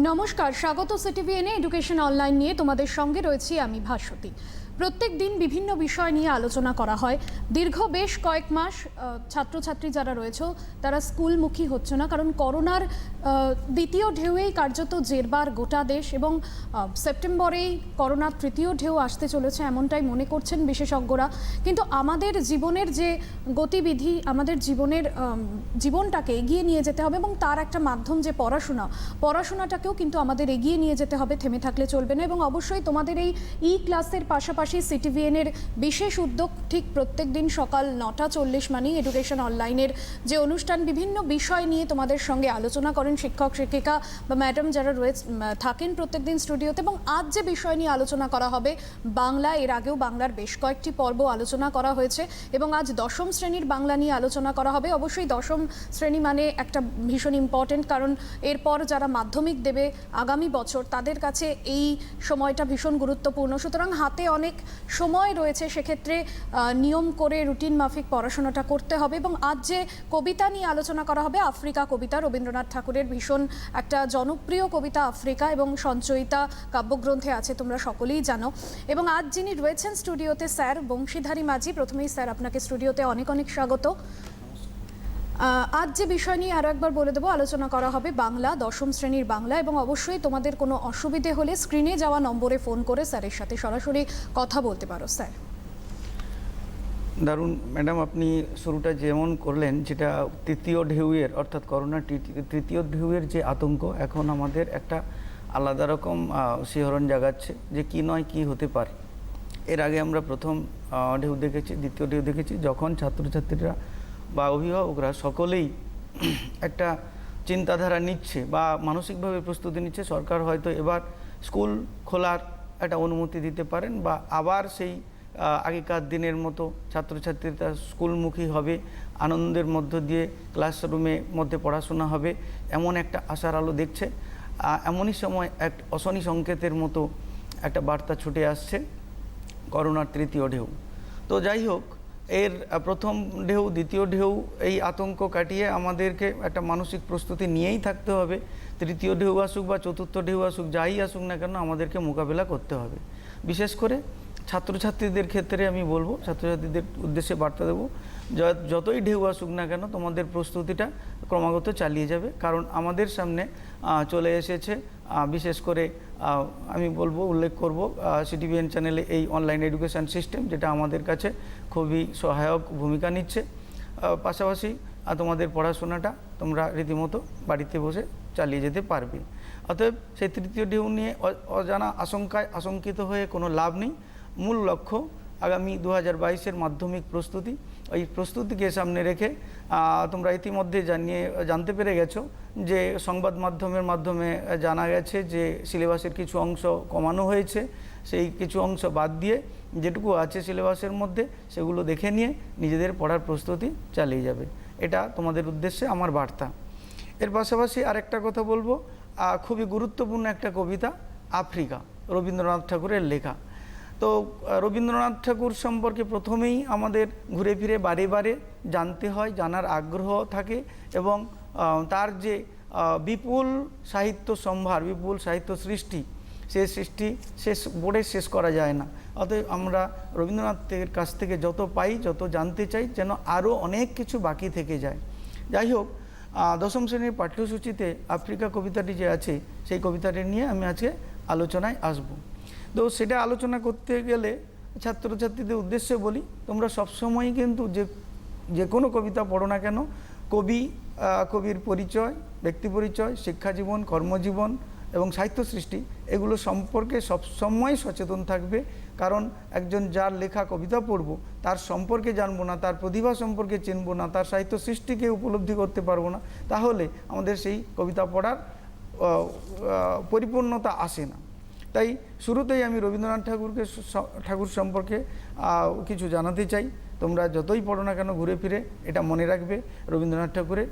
নমস্কার, স্বাগত সিটিভিএনে education online নিয়ে তোমাদের সঙ্গে রয়েছি আমি ভাস্বতী। প্রত্যেক দিন বিভিন্ন বিষয় নিয়ে আলোচনা করা হয়। দীর্ঘ বেশ কয়েক মাস ছাত্রছাত্রী যারা রয়েছে তারা স্কুলমুখী হচ্ছে না, কারণ করোনার দ্বিতীয় ঢেউয়েই কার্যত জেরবার গোটা দেশ, এবং সেপ্টেম্বরেই করোনার তৃতীয় ঢেউ আসতে চলেছে এমনটাই মনে করছেন বিশেষজ্ঞরা। কিন্তু আমাদের জীবনের যে গতিবিধি, আমাদের জীবনটাকে এগিয়ে নিয়ে যেতে হবে, এবং তার একটা মাধ্যম যে পড়াশোনাটাকেও কিন্তু আমাদের এগিয়ে নিয়ে যেতে হবে, থেমে থাকলে চলবে না। এবং অবশ্যই তোমাদের এই ক্লাসের পাশাপাশি সিটিভিএনের বিশেষ উদ্যোগ, ঠিক প্রত্যেক দিন সকাল 9:40 মানেই এডুকেশন অনলাইনের যে অনুষ্ঠান, বিভিন্ন বিষয় নিয়ে তোমাদের সঙ্গে আলোচনা করেন শিক্ষক শিক্ষিকা বা ম্যাডাম যারা থাকেন প্রত্যেক দিন স্টুডিওতে। এবং আজ যে বিষয় নিয়ে আলোচনা করা হবে বাংলা, এর আগেও বাংলার বেশ কয়েকটি পর্ব আলোচনা করা হয়েছে, এবং আজ দশম শ্রেণীর বাংলা নিয়ে আলোচনা করা হবে। অবশ্যই দশম শ্রেণী মানে একটা ভীষণ ইম্পর্টেন্ট, কারণ এরপর যারা মাধ্যমিক দেবে আগামী বছর তাদের কাছে এই সময়টা ভীষণ গুরুত্বপূর্ণ। সুতরাং হাতে অনেক সময় রয়েছে, সেক্ষেত্রে নিয়ম করে রুটিন মাফিক পড়াশোনাটা করতে হবে। এবং আজ যে কবিতা নিয়ে আলোচনা করা হবে, আফ্রিকা কবিতা, রবীন্দ্রনাথ ঠাকুরের ভীষণ একটা জনপ্রিয় কবিতা আফ্রিকা, এবং সঞ্চয়িতা কাব্যগ্রন্থে আছে, তোমরা সকলেই জানো। এবং আজ যিনি রয়েছেন স্টুডিওতে স্যার বংশীধারী মাঝি। প্রথমেই স্যার আপনাকে স্টুডিওতে অনেক অনেক স্বাগত। আজ যে বিষয় নিয়ে আরও একবার বলে দেবো, আলোচনা করা হবে বাংলা, দশম শ্রেণীর বাংলা। এবং অবশ্যই তোমাদের কোনো অসুবিধে হলে স্ক্রিনে যাওয়া নম্বরে ফোন করে স্যারের সাথে সরাসরি কথা বলতে পারো। স্যার দারুণ ম্যাডাম, আপনি শুরুটা যেমন করলেন, যেটা তৃতীয় ঢেউয়ের অর্থাৎ করোনার তৃতীয় ঢেউয়ের যে আতঙ্ক এখন আমাদের একটা আলাদা রকম শিহরণ জাগাচ্ছে যে কি নয় কি হতে পারে। এর আগে আমরা প্রথম ঢেউ দেখেছি, দ্বিতীয় ঢেউ দেখেছি, যখন ছাত্রছাত্রীরা বা অভিভাবকরা সকলেই একটা চিন্তাধারা নিচ্ছে বা মানসিকভাবে প্রস্তুতি নিচ্ছে। সরকার হয়তো এবার স্কুল খোলার একটা অনুমতি দিতে পারেন, বা আবার সেই আগেকার দিনের মতো ছাত্রছাত্রীরা স্কুলমুখী হবে, আনন্দের মধ্য দিয়ে ক্লাসরুমের মধ্যে পড়াশোনা হবে, এমন একটা আশার আলো দেখছে। এমনই সময় এক অশনি সংকেতের মতো একটা বার্তা ছুটে আসছে, করোনার তৃতীয় ঢেউ। তো যাই হোক, এর প্রথম ঢেউ দ্বিতীয় ঢেউ এই আতঙ্ক কাটিয়ে আমাদেরকে একটা মানসিক প্রস্তুতি নিয়েই থাকতে হবে। তৃতীয় ঢেউ আসুক বা চতুর্থ ঢেউ আসুক, যাই আসুক না কেন আমাদেরকে মোকাবেলা করতে হবে। বিশেষ করে ছাত্রছাত্রীদের ক্ষেত্রে আমি বলবো, ছাত্রছাত্রীদের উদ্দেশ্যে বার্তা দেবো, যতই ঢেউ আসুক না কেন তোমাদের প্রস্তুতিটা ক্রমাগত চালিয়ে যাবে। কারণ আমাদের সামনে চলে এসেছে, বিশেষ করে আমি বলবো, উল্লেখ করব সিটিভিএন চ্যানেলে এই অনলাইন এডুকেশান সিস্টেম, যেটা আমাদের কাছে খুবই সহায়ক ভূমিকা নিচ্ছে। পাশাপাশি তোমাদের পড়াশোনাটা তোমরা রীতিমতো বাড়িতে বসে চালিয়ে যেতে পারবে। অতএব সেই তৃতীয় ঢেউ নিয়ে অজানা আশঙ্কায় আশঙ্কিত হয়ে কোনো লাভ নেই। মূল লক্ষ্য আগামী 2022-এর মাধ্যমিক প্রস্তুতি। ওই প্রস্তুতিকে সামনে রেখে তোমরা ইতিমধ্যে জানতে পেরে গেছো যে সংবাদ মাধ্যমের মাধ্যমে জানা গেছে যে সিলেবাসের কিছু অংশ কমানো হয়েছে। সেই কিছু অংশ বাদ দিয়ে যেটুকু আছে সিলেবাসের মধ্যে সেগুলো দেখে নিয়ে নিজেদের পড়ার প্রস্তুতি চালিয়ে যাবে। এটা তোমাদের উদ্দেশ্যে আমার বার্তা। এর পাশাপাশি আরেকটা কথা বলবো, খুবই গুরুত্বপূর্ণ একটা কবিতা, আফ্রিকা, রবীন্দ্রনাথ ঠাকুরের লেখা। তো রবীন্দ্রনাথ ঠাকুর সম্পর্কে প্রথমেই আমাদের ঘুরে ফিরে বারে বারে জানতে হয়, জানার আগ্রহ থাকে, এবং তার যে বিপুল সাহিত্য সম্ভার, বিপুল সাহিত্য সৃষ্টি, সে সৃষ্টি শেষ করা যায় না। অতএব আমরা রবীন্দ্রনাথের কাছ থেকে যত পাই, যত জানতে চাই, যেন আরও অনেক কিছু বাকি থেকে যায়। যাই হোক, দশম শ্রেণীর পাঠ্যসূচিতে আফ্রিকা কবিতাটি যে আছে, সেই কবিতাটি নিয়ে আমি আজকে আলোচনায় আসব। তো সেটা আলোচনা করতে গেলে ছাত্রছাত্রীদের উদ্দেশ্যে বলি, তোমরা সবসময়ই কিন্তু যে কোনো কবিতা পড়ো না কেন, কবির পরিচয়, ব্যক্তি পরিচয়, শিক্ষাজীবন, কর্মজীবন এবং সাহিত্য সৃষ্টি, এগুলো সম্পর্কে সবসময় সচেতন থাকবে। কারণ একজন যার লেখা কবিতা পড়ব, তার সম্পর্কে জানবো না, তার প্রতিভা সম্পর্কে চিনবো না, তার সাহিত্য সৃষ্টিকে উপলব্ধি করতে পারবো না, তাহলে আমাদের সেই কবিতা পড়ার পরিপূর্ণতা আসে না। তাই শুরুতেই আমি রবীন্দ্রনাথ ঠাকুর সম্পর্কে কিছু জানাতে চাই। তোমরা যতই পড়ো না কেন ঘুরে ফিরে এটা মনে রাখবে, রবীন্দ্রনাথ ঠাকুরের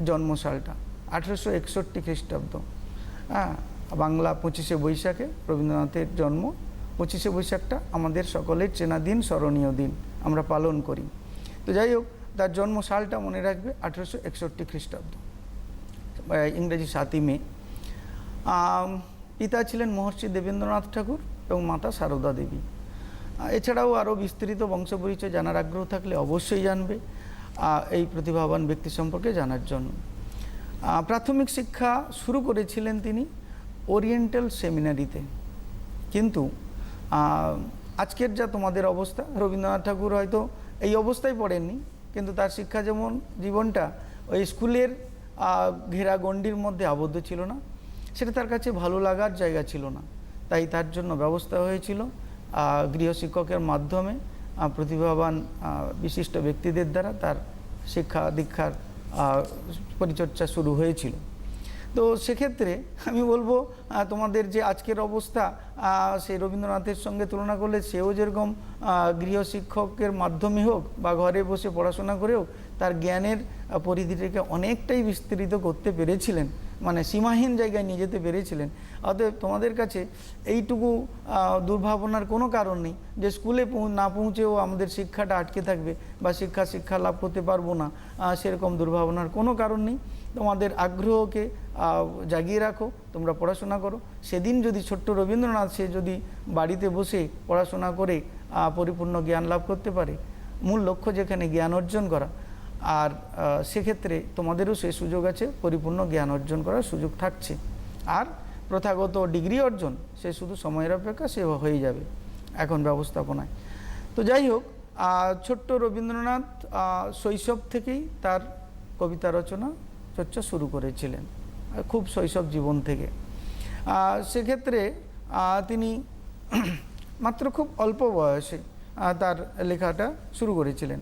জন্মসালটা 1861 খ্রিস্টাব্দ। বাংলা 25শে বৈশাখে রবীন্দ্রনাথের জন্ম। 25শে বৈশাখটা আমাদের সকলের চেনা দিন, স্মরণীয় দিন, আমরা পালন করি। তো যাই হোক, তার জন্মসালটা মনে রাখবে 1861 খ্রিস্টাব্দ, ইংরেজি 7ই মে। পিতা ছিলেন মহর্ষি দেবেন্দ্রনাথ ঠাকুর এবং মাতা সারদা দেবী। এছাড়াও আরও বিস্তৃত বংশ পরিচয় জানার আগ্রহ থাকলে অবশ্যই জানবে এই প্রতিভাবান ব্যক্তি সম্পর্কে জানার জন্য। প্রাথমিক শিক্ষা শুরু করেছিলেন তিনি ওরিয়েন্টাল সেমিনারিতে, কিন্তু আজকের যা তোমাদের অবস্থা, রবীন্দ্রনাথ ঠাকুর হয়তো এই অবস্থায় পড়েননি, কিন্তু তার শিক্ষা যেমন জীবনটা ওই স্কুলের ঘেরা গণ্ডির মধ্যে আবদ্ধ ছিল না, সেটা তার কাছে ভালো লাগার জায়গা ছিল না। তাই তার জন্য ব্যবস্থা হয়েছিল গৃহশিক্ষকের মাধ্যমে প্রতিভাবান বিশিষ্ট ব্যক্তিদের দ্বারা তার শিক্ষা দীক্ষার পরিচর্যা শুরু হয়েছিল। তো সেক্ষেত্রে আমি বলবো তোমাদের যে আজকের অবস্থা সেই রবীন্দ্রনাথের সঙ্গে তুলনা করলে সেও যেরকম গৃহশিক্ষকের মাধ্যমে হোক বা ঘরে বসে পড়াশোনা করে হোক তার জ্ঞানের পরিধিটাকে অনেকটাই বিস্তৃত করতে পেরেছিলেন, মানে সীমাহীন জায়গায় নিয়ে যেতে পেরেছিলেন। অতএব তোমাদের কাছে এইটুকু দুর্ভাবনার কোনো কারণ নেই যে স্কুলে না পৌঁছেও আমাদের শিক্ষাটা আটকে থাকবে বা শিক্ষা লাভ করতে পারবো না, সেরকম দুর্ভাবনার কোনো কারণ নেই। তোমাদের আগ্রহকে জাগিয়ে রাখো, তোমরা পড়াশোনা করো। সেদিন যদি ছোট্ট রবীন্দ্রনাথ সে যদি বাড়িতে বসে পড়াশোনা করে পরিপূর্ণ জ্ঞান লাভ করতে পারে, মূল লক্ষ্য যেখানে জ্ঞান অর্জন করা, আর সেক্ষেত্রে তোমাদেরও সে সুযোগ আছে, পরিপূর্ণ জ্ঞান অর্জন করার সুযোগ থাকছে। আর প্রথাগত ডিগ্রি অর্জন সে শুধু সময়ের অপেক্ষা, সে হয়ে যাবে এখন ব্যবস্থাপনায়। তো যাই হোক, ছোট্ট রবীন্দ্রনাথ শৈশব থেকেই তার কবিতা রচনা চর্চা শুরু করেছিলেন, খুব শৈশব জীবন থেকে। সেক্ষেত্রে তিনি মাত্র খুব অল্প বয়সে তার লেখাটা শুরু করেছিলেন।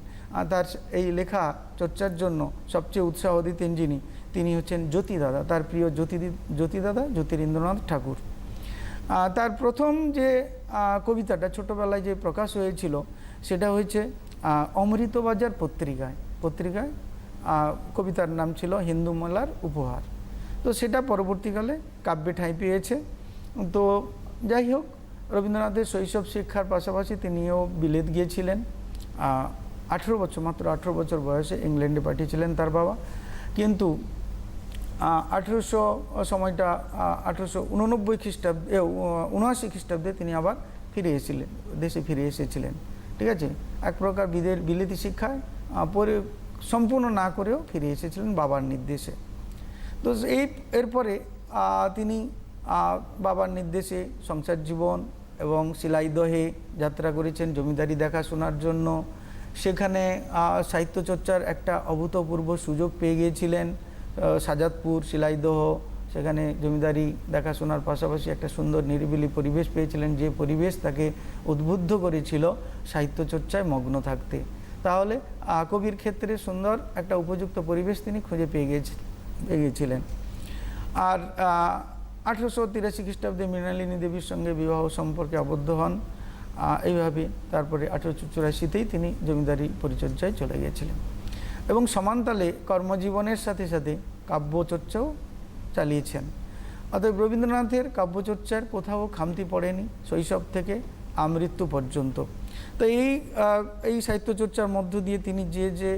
তার এই লেখা চর্চার জন্য সবচেয়ে উৎসাহ দিতেন তিনি হচ্ছেন জ্যোতিদাদা, তার প্রিয় জ্যোতিদাদা জ্যোতিরিন্দ্রনাথ ঠাকুর। তার প্রথম যে কবিতাটা ছোটোবেলায় যে প্রকাশ হয়েছিল সেটা হয়েছে অমৃতবাজার পত্রিকায় কবিতার নাম ছিল হিন্দুমেলার উপহার। তো সেটা পরবর্তীকালে কাব্যে ঠাঁই পেয়েছে। তো যাই হোক, রবীন্দ্রনাথের শৈশব শিক্ষার পাশাপাশি তিনিও বিলেত গিয়েছিলেন। 18 বছর বয়সে ইংল্যান্ডে পাঠিয়েছিলেন তার বাবা, কিন্তু 1889 খ্রিস্টাব্দে 79 খ্রিস্টাব্দে তিনি আবার দেশে ফিরে এসেছিলেন। ঠিক আছে, এক প্রকার বিলেতি শিক্ষায় সম্পূর্ণ না করেও ফিরে এসেছিলেন বাবার নির্দেশে। তো এরপরে তিনি বাবার নির্দেশে সংসার জীবন এবং শিলাইদহে যাত্রা করেছেন জমিদারি দেখাশোনার জন্য। সেখানে সাহিত্য চর্চার একটা অভূতপূর্ব সুযোগ পেয়ে গিয়েছিলেন। সাজাদপুর, শিলাইদহ, সেখানে জমিদারি দেখাশোনার পাশাপাশি একটা সুন্দর নিরিবিলি পরিবেশ পেয়েছিলেন, যে পরিবেশ তাকে উদ্বুদ্ধ করেছিল সাহিত্য চর্চায় মগ্ন থাকতে। তাহলে কবির ক্ষেত্রে সুন্দর একটা উপযুক্ত পরিবেশ তিনি খুঁজে পেয়ে গিয়েছিলেন। আর 1883 খ্রিস্টাব্দে মৃণালিনী দেবীর সঙ্গে বিবাহ সম্পর্কে আবদ্ধ হন। এইভাবে তারপরে 1884তেই তিনি জমিদারি পরিচর্যায় চলে গিয়েছিলেন এবং সমান্তালে কর্মজীবনের সাথে সাথে কাব্যচর্চাও চালিয়েছেন। অতএব রবীন্দ্রনাথের কাব্যচর্চার কোথাও খামতি পড়েনি শৈশব থেকে আমৃত্যু পর্যন্ত। তো এই সাহিত্যচর্চার মধ্য দিয়ে তিনি যে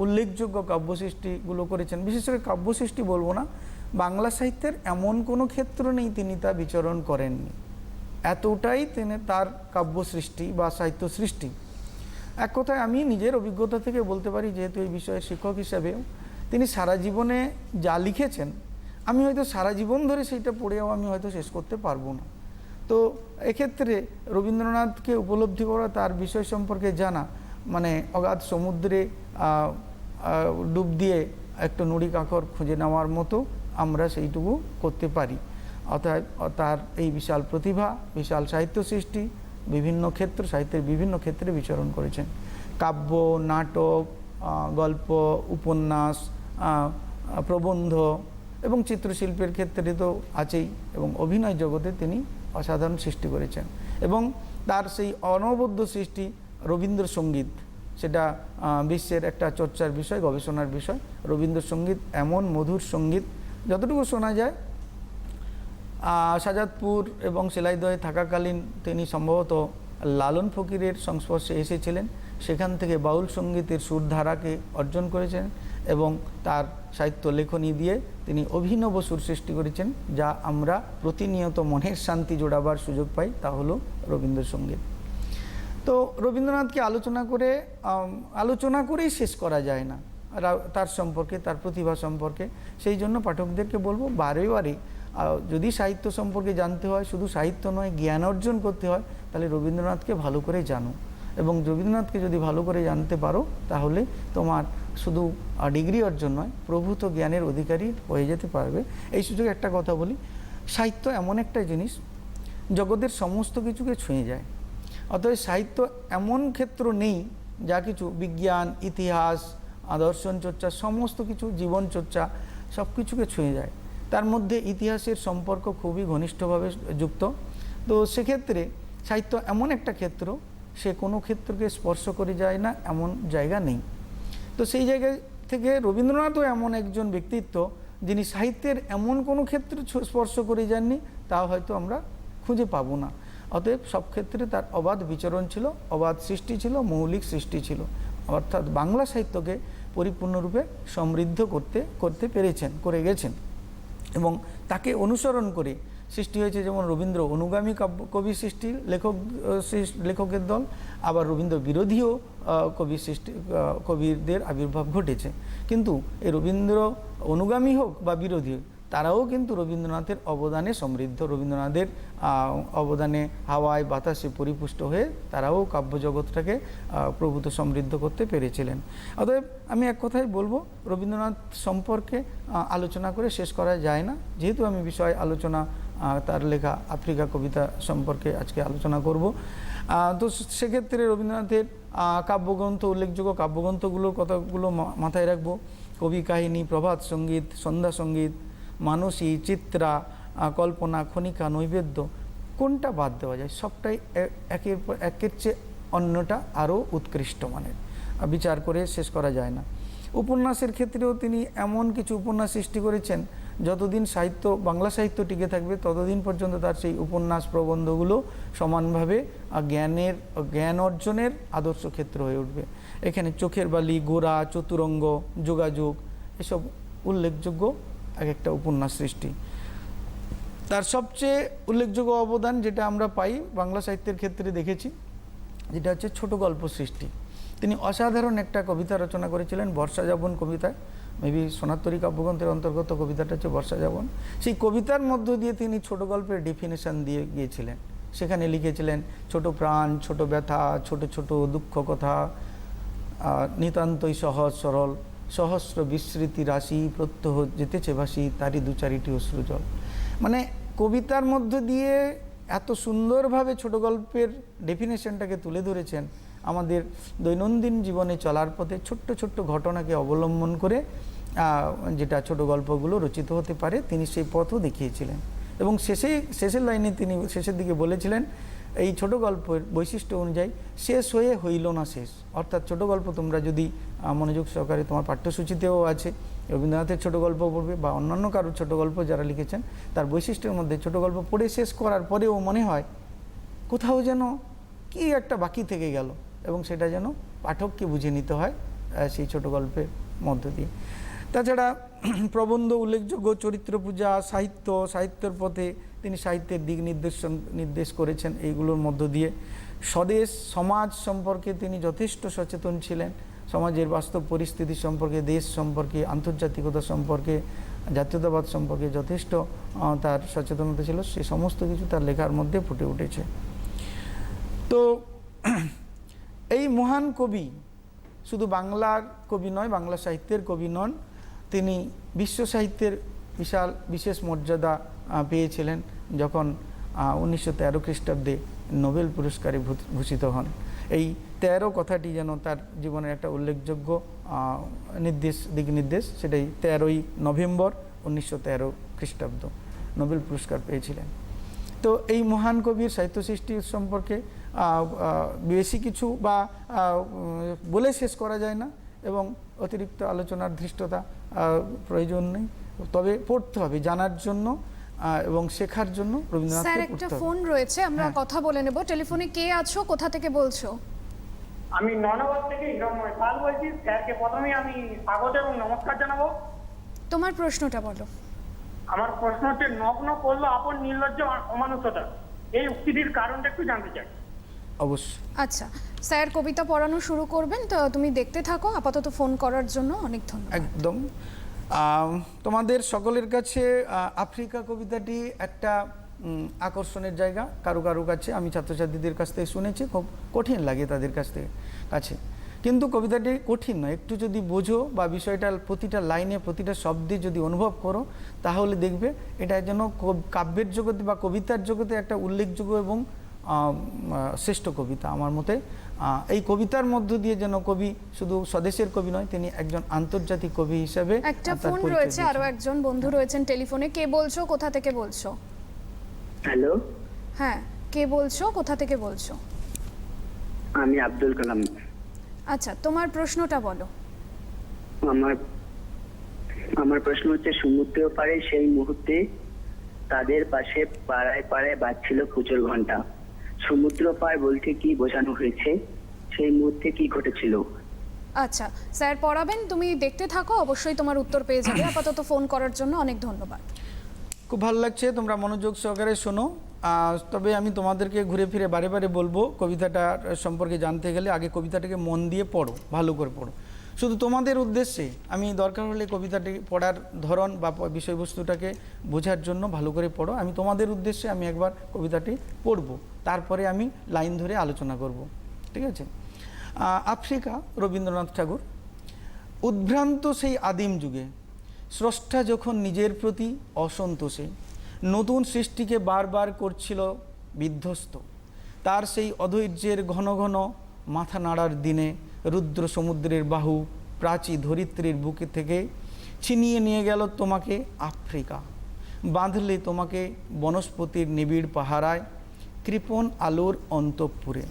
উল্লেখযোগ্য কাব্যসৃষ্টিগুলো করেছেন, বিশেষ করে কাব্যসৃষ্টি বলবো না, বাংলা সাহিত্যের এমন কোনো ক্ষেত্র নেই তিনি তা বিচরণ করেননি। এতটাই তিনি তার কাব্য সৃষ্টি বা সাহিত্য সৃষ্টি। এক কথায় আমি নিজের অভিজ্ঞতা থেকে বলতে পারি, যেহেতু এই বিষয়ের শিক্ষক হিসাবেও তিনি সারা জীবনে যা লিখেছেন, আমি হয়তো সারা জীবন ধরে সেইটা পড়েও আমি হয়তো শেষ করতে পারবো না। তো এক্ষেত্রে রবীন্দ্রনাথকে উপলব্ধি করা, তার বিষয় সম্পর্কে জানা, মানে অগাধ সমুদ্রে ডুব দিয়ে একটা নুড়ি কাঁকর খুঁজে নেওয়ার মতো আমরা সেইটুকু করতে পারি। অর্থাৎ তার এই বিশাল প্রতিভা, বিশাল সাহিত্য সৃষ্টি সাহিত্যের বিভিন্ন ক্ষেত্রে বিচরণ করেছেন। কাব্য, নাটক, গল্প, উপন্যাস, প্রবন্ধ এবং চিত্রশিল্পের ক্ষেত্রে তো আছেই, এবং অভিনয় জগতে তিনি অসাধারণ সৃষ্টি করেছেন। এবং তার সেই অনবদ্য সৃষ্টি রবীন্দ্রসঙ্গীত, সেটা বিশ্বের একটা চর্চার বিষয়, গবেষণার বিষয়। রবীন্দ্রসঙ্গীত এমন মধুর সঙ্গীত, যতটুকু শোনা যায় সাজাদপুর এবং শিলাইদহে থাকাকালীন তিনি সম্ভবত লালন ফকিরের সংস্পর্শে এসেছিলেন। সেখান থেকে বাউল সঙ্গীতের সুরধারাকে অর্জন করেছেন এবং তার সাহিত্য লেখনী দিয়ে তিনি অভিনব সুর সৃষ্টি করেছেন, যা আমরা প্রতিনিয়ত মনের শান্তি জোড়াবার সুযোগ পাই, তা হলো রবীন্দ্রসঙ্গীত। তো রবীন্দ্রনাথকে আলোচনা করেই শেষ করা যায় না, তার সম্পর্কে, তার প্রতিভা সম্পর্কে। সেই জন্য পাঠকদেরকে বলবো, বারে বারে যদি সাহিত্য সম্পর্কে জানতে হয়, শুধু সাহিত্য নয়, জ্ঞান অর্জন করতে হয়, তাহলে রবীন্দ্রনাথকে ভালো করে জানো। এবং রবীন্দ্রনাথকে যদি ভালো করে জানতে পারো, তাহলে তোমার শুধু ডিগ্রি অর্জন নয়, প্রভূত জ্ঞানের অধিকারী হয়ে যেতে পারবে। এই সুযোগে একটা কথা বলি, সাহিত্য এমন একটা জিনিস জগতের সমস্ত কিছুকে ছুঁয়ে যায়। অতএব সাহিত্য এমন ক্ষেত্র নেই যা কিছু বিজ্ঞান, ইতিহাস, দর্শন চর্চা, সমস্ত কিছু, জীবন চর্চা, সব কিছুকে ছুঁয়ে যায়। তার মধ্যে ইতিহাসের সম্পর্ক খুবই ঘনিষ্ঠভাবে যুক্ত। তো সেক্ষেত্রে সাহিত্য এমন একটা ক্ষেত্র, সে কোনো ক্ষেত্রকে স্পর্শ করে যায় না এমন জায়গা নেই। তো সেই জায়গা থেকে রবীন্দ্রনাথও এমন একজন ব্যক্তিত্ব, যিনি সাহিত্যের এমন কোনো ক্ষেত্র স্পর্শ করে যাননি, তা হয়তো আমরা খুঁজে পাবো না। অতএব সব ক্ষেত্রে তার অবাধ বিচরণ ছিল, অবাধ সৃষ্টি ছিল, মৌলিক সৃষ্টি ছিল। অর্থাৎ বাংলা সাহিত্যকে পরিপূর্ণরূপে সমৃদ্ধ করতে পেরেছেন, করে গেছেন। এবং তাকে অনুসরণ করে সৃষ্টি হয়েছে যেমন রবীন্দ্র অনুগামী কবি সৃষ্টির লেখকের দল, আবার রবীন্দ্র বিরোধীও কবিদের আবির্ভাব ঘটেছে। কিন্তু এই রবীন্দ্র অনুগামী হোক বা বিরোধী হোক, তারাও কিন্তু রবীন্দ্রনাথের অবদানে সমৃদ্ধ, রবীন্দ্রনাথের অবদানে হাওয়ায় বাতাসে পরিপুষ্ট হয়ে তারাও কাব্যজগৎটাকে প্রভূত সমৃদ্ধ করতে পেরেছিলেন। অতএব আমি এক কথাই বলবো, রবীন্দ্রনাথ সম্পর্কে আলোচনা করে শেষ করা যায় না। যেহেতু আমি বিষয় আলোচনা তার লেখা আফ্রিকা কবিতা সম্পর্কে আজকে আলোচনা করব, তো সেক্ষেত্রে রবীন্দ্রনাথের কাব্যগ্রন্থ, উল্লেখযোগ্য কাব্যগ্রন্থগুলোর কথাগুলো মাথায় রাখবো। কবি কাহিনী, প্রভাত সঙ্গীত, সন্ধ্যা সঙ্গীত, মানসী, চিত্রা, কল্পনা, খনিকা, নৈবেদ্য, কোনটা বাদ দেওয়া যায়? সবটাই একের পর একের চেয়ে অন্যটা আরও উৎকৃষ্ট মানের, বিচার করে শেষ করা যায় না। উপন্যাসের ক্ষেত্রেও তিনি এমন কিছু উপন্যাস সৃষ্টি করেছেন, যতদিন বাংলা সাহিত্য টিকে থাকবে ততদিন পর্যন্ত তার সেই উপন্যাস প্রবন্ধগুলো সমানভাবে জ্ঞান অর্জনের আদর্শ ক্ষেত্র হয়ে উঠবে। এখানে চোখের বালি, গোরা, চতুরঙ্গ, যোগাযোগ, এসব উল্লেখযোগ্য এক একটা উপন্যাস সৃষ্টি। তার সবচেয়ে উল্লেখযোগ্য অবদান যেটা আমরা পাই বাংলা সাহিত্যের ক্ষেত্রে দেখেছি, যেটা হচ্ছে ছোট গল্প সৃষ্টি। তিনি অসাধারণ একটা কবিতা রচনা করেছিলেন, বর্ষা যাপন কবিতা। মেবি সোনাত্তরী কাব্যগ্রন্থের অন্তর্গত কবিতাটা হচ্ছে বর্ষা যাপন। সেই কবিতার মধ্য দিয়ে তিনি ছোট গল্পের ডেফিনেশন দিয়ে গিয়েছিলেন। সেখানে লিখেছিলেন, ছোট প্রাণ, ছোট ব্যথা, ছোট ছোট দুঃখ কথা, নিতান্তই সহজ সরল, সহস্র বিস্মৃতি রাশি, প্রত্যহ যেতেছে ভাসি, তারই দু চারিটি অশ্রুজল। মানে কবিতার মধ্য দিয়ে এত সুন্দরভাবে ছোট গল্পের ডেফিনেশনটাকে তুলে ধরেছেন। আমাদের দৈনন্দিন জীবনে চলার পথে ছোট্ট ছোট্ট ঘটনাকে অবলম্বন করে যেটা ছোট গল্পগুলো রচিত হতে পারে, তিনি সেই পথও দেখিয়েছিলেন। এবং শেষের লাইনে তিনি শেষের দিকে বলেছিলেন, এই ছোট গল্পের বৈশিষ্ট্য অনুযায়ী শেষ হয়ে হইল না শেষ। অর্থাৎ ছোট গল্প তোমরা যদি মনোযোগ সহকারে, তোমার পাঠ্যসূচিতেও আছে, রবীন্দ্রনাথের ছোট গল্প পড়বে বা অন্যান্য কারোর ছোট গল্প যারা লিখেছেন, তার বৈশিষ্ট্যের মধ্যে ছোট গল্প পড়ে শেষ করার পরেও মনে হয় কোথাও যেন কি একটা বাকি থেকে গেল, এবং সেটা যেন পাঠককে বুঝে নিতে হয় সেই ছোট গল্পের মধ্য দিয়ে। তাছাড়া প্রবন্ধ, উল্লেখযোগ্য চরিত্র পূজা, সাহিত্যের পথে তিনি সাহিত্যের দিক নির্দেশ করেছেন। এইগুলোর মধ্য দিয়ে স্বদেশ সমাজ সম্পর্কে তিনি যথেষ্ট সচেতন ছিলেন। সমাজের বাস্তব পরিস্থিতি সম্পর্কে, দেশ সম্পর্কে, আন্তর্জাতিকতা সম্পর্কে, জাতীয়তাবাদ সম্পর্কে যথেষ্ট তার সচেতনতা ছিল। সে সমস্ত কিছু তার লেখার মধ্যে ফুটে উঠেছে। তো এই মহান কবি শুধু বাংলার কবি নয়, বাংলা সাহিত্যের কবি নন, তিনি বিশ্ব সাহিত্যের বিশেষ মর্যাদা পেয়েছিলেন যখন 1913 খ্রিস্টাব্দে নোবেল পুরস্কারে ভূষিত হন। এই 13 কথাটি যেন তার জীবনের একটা উল্লেখযোগ্য দিক নির্দেশ। সেটাই 13ই নভেম্বর 1913 খ্রিস্টাব্দ নোবেল পুরস্কার পেয়েছিলেন। তো এই মহান কবির সাহিত্য সৃষ্টি সম্পর্কে বেশি কিছু বা বলে শেষ করা যায় না, এবং অতিরিক্ত আলোচনার ধৃষ্টতা প্রয়োজন নেই। তবে পড়তে হবে জানার জন্য এবং শেখার জন্য। রবীন্দ্রনাথ, স্যার একটা ফোন রয়েছে, আমরা কথা বলে নেব। টেলিফোনে কে আছো, কোথা থেকে বলছো? আমি ননগর থেকে হিরণময় পাল বলছি। স্যারকে প্রথমে আমি স্বাগত এবং নমস্কার জানাবো। তোমার প্রশ্নটা বলো। আমার প্রশ্ন হচ্ছে, নগ্ন করলো আপন নির্লজ্জ অমানুষতা, এই উক্তিটির কারণটা একটু জানতে চাই। অবশ্যই। আচ্ছা, স্যার কবিতা পড়ানো শুরু করবেন, তো তুমি দেখতে থাকো। আপাতত ফোন করার জন্য অনেক ধন্যবাদ। একদম। তোমাদের সকলের কাছে আফ্রিকা কবিতাটি একটা আকর্ষণের জায়গা। কারো কারো কাছে, আমি ছাত্রছাত্রীদের কাছ থেকে শুনেছি, খুব কঠিন লাগে তাদের কাছে। কিন্তু কবিতাটি কঠিন নয়, একটু যদি বোঝো বা বিষয়টা প্রতিটা লাইনে প্রতিটা শব্দে যদি অনুভব করো, তাহলে দেখবে এটা যেন কাব্যের জগতে বা কবিতার জগতে একটা উল্লেখযোগ্য এবং শ্রেষ্ঠ কবিতা আমার মতে। এই কবিতার মধ্য দিয়ে যেন কবি শুধু স্বদেশের কবি নয়, তিনি একজন আন্তর্জাতিক কবি হিসেবে একটা ফোন রয়েছে, আরো একজন বন্ধু রয়েছেন টেলিফোনে। কে বলছো, কোথা থেকে বলছো? হ্যালো, হ্যাঁ, কে বলছো, কোথা থেকে বলছো? আমি আব্দুল কালাম। আচ্ছা, তোমার প্রশ্নটা বলো। আমার প্রশ্ন হচ্ছে, সমুদ্র পাড়ে সেই মুহূর্তে তাদের পাশে পাড়ায় পাড়ায় বাজছিল পুজোর ঘন্টা। সমুদ্র পাড় বলতে কি বোঝানো হয়েছে? সেই মুহূর্তে কি ঘটেছিল? আচ্ছা, স্যার পড়াবেন, তুমি দেখতে থাকো, অবশ্যই তোমার উত্তর পেয়ে যাবে। আপাতত ফোন করার জন্য অনেক ধন্যবাদ। খুব ভালো লাগছে, তোমরা মনোযোগ সহকারে শোনো। তবে আমি তোমাদেরকে ঘুরে ফিরে বারে বারে বলবো, কবিতাটার সম্পর্কে জানতে গেলে আগে কবিতাটাকে মন দিয়ে পড়ো, ভালো করে পড়ো। শুধু তোমাদের উদ্দেশ্যে আমি দরকার হলে কবিতাটি পড়ার ধরন বা বিষয়বস্তুটাকে বোঝার জন্য ভালো করে পড়ো। আমি তোমাদের উদ্দেশ্যে আমি একবার কবিতাটি পড়ব, তারপরে আমি লাইন ধরে আলোচনা করব, ঠিক আছে? আফ্রিকা, রবীন্দ্রনাথ ঠাকুর। উদ্ভ্রান্ত সেই আদিম যুগে স্রষ্টা যখন নিজের প্রতি অসন্তোষে নতুন সৃষ্টিকে বারবার করছিল বিধ্বস্ত, তার সেই অধৈর্যের ঘন ঘন মাথা নাড়ার দিনে রুদ্র সমুদ্রের বাহু প্রাচী ধরিত্রীর বুকে থেকে ছিনিয়ে নিয়ে গেল তোমাকে আফ্রিকা, বাঁধলে তোমাকে বনস্পতির নিবিড় পাহারায় কৃপণ আলোর অন্তঃপুরে।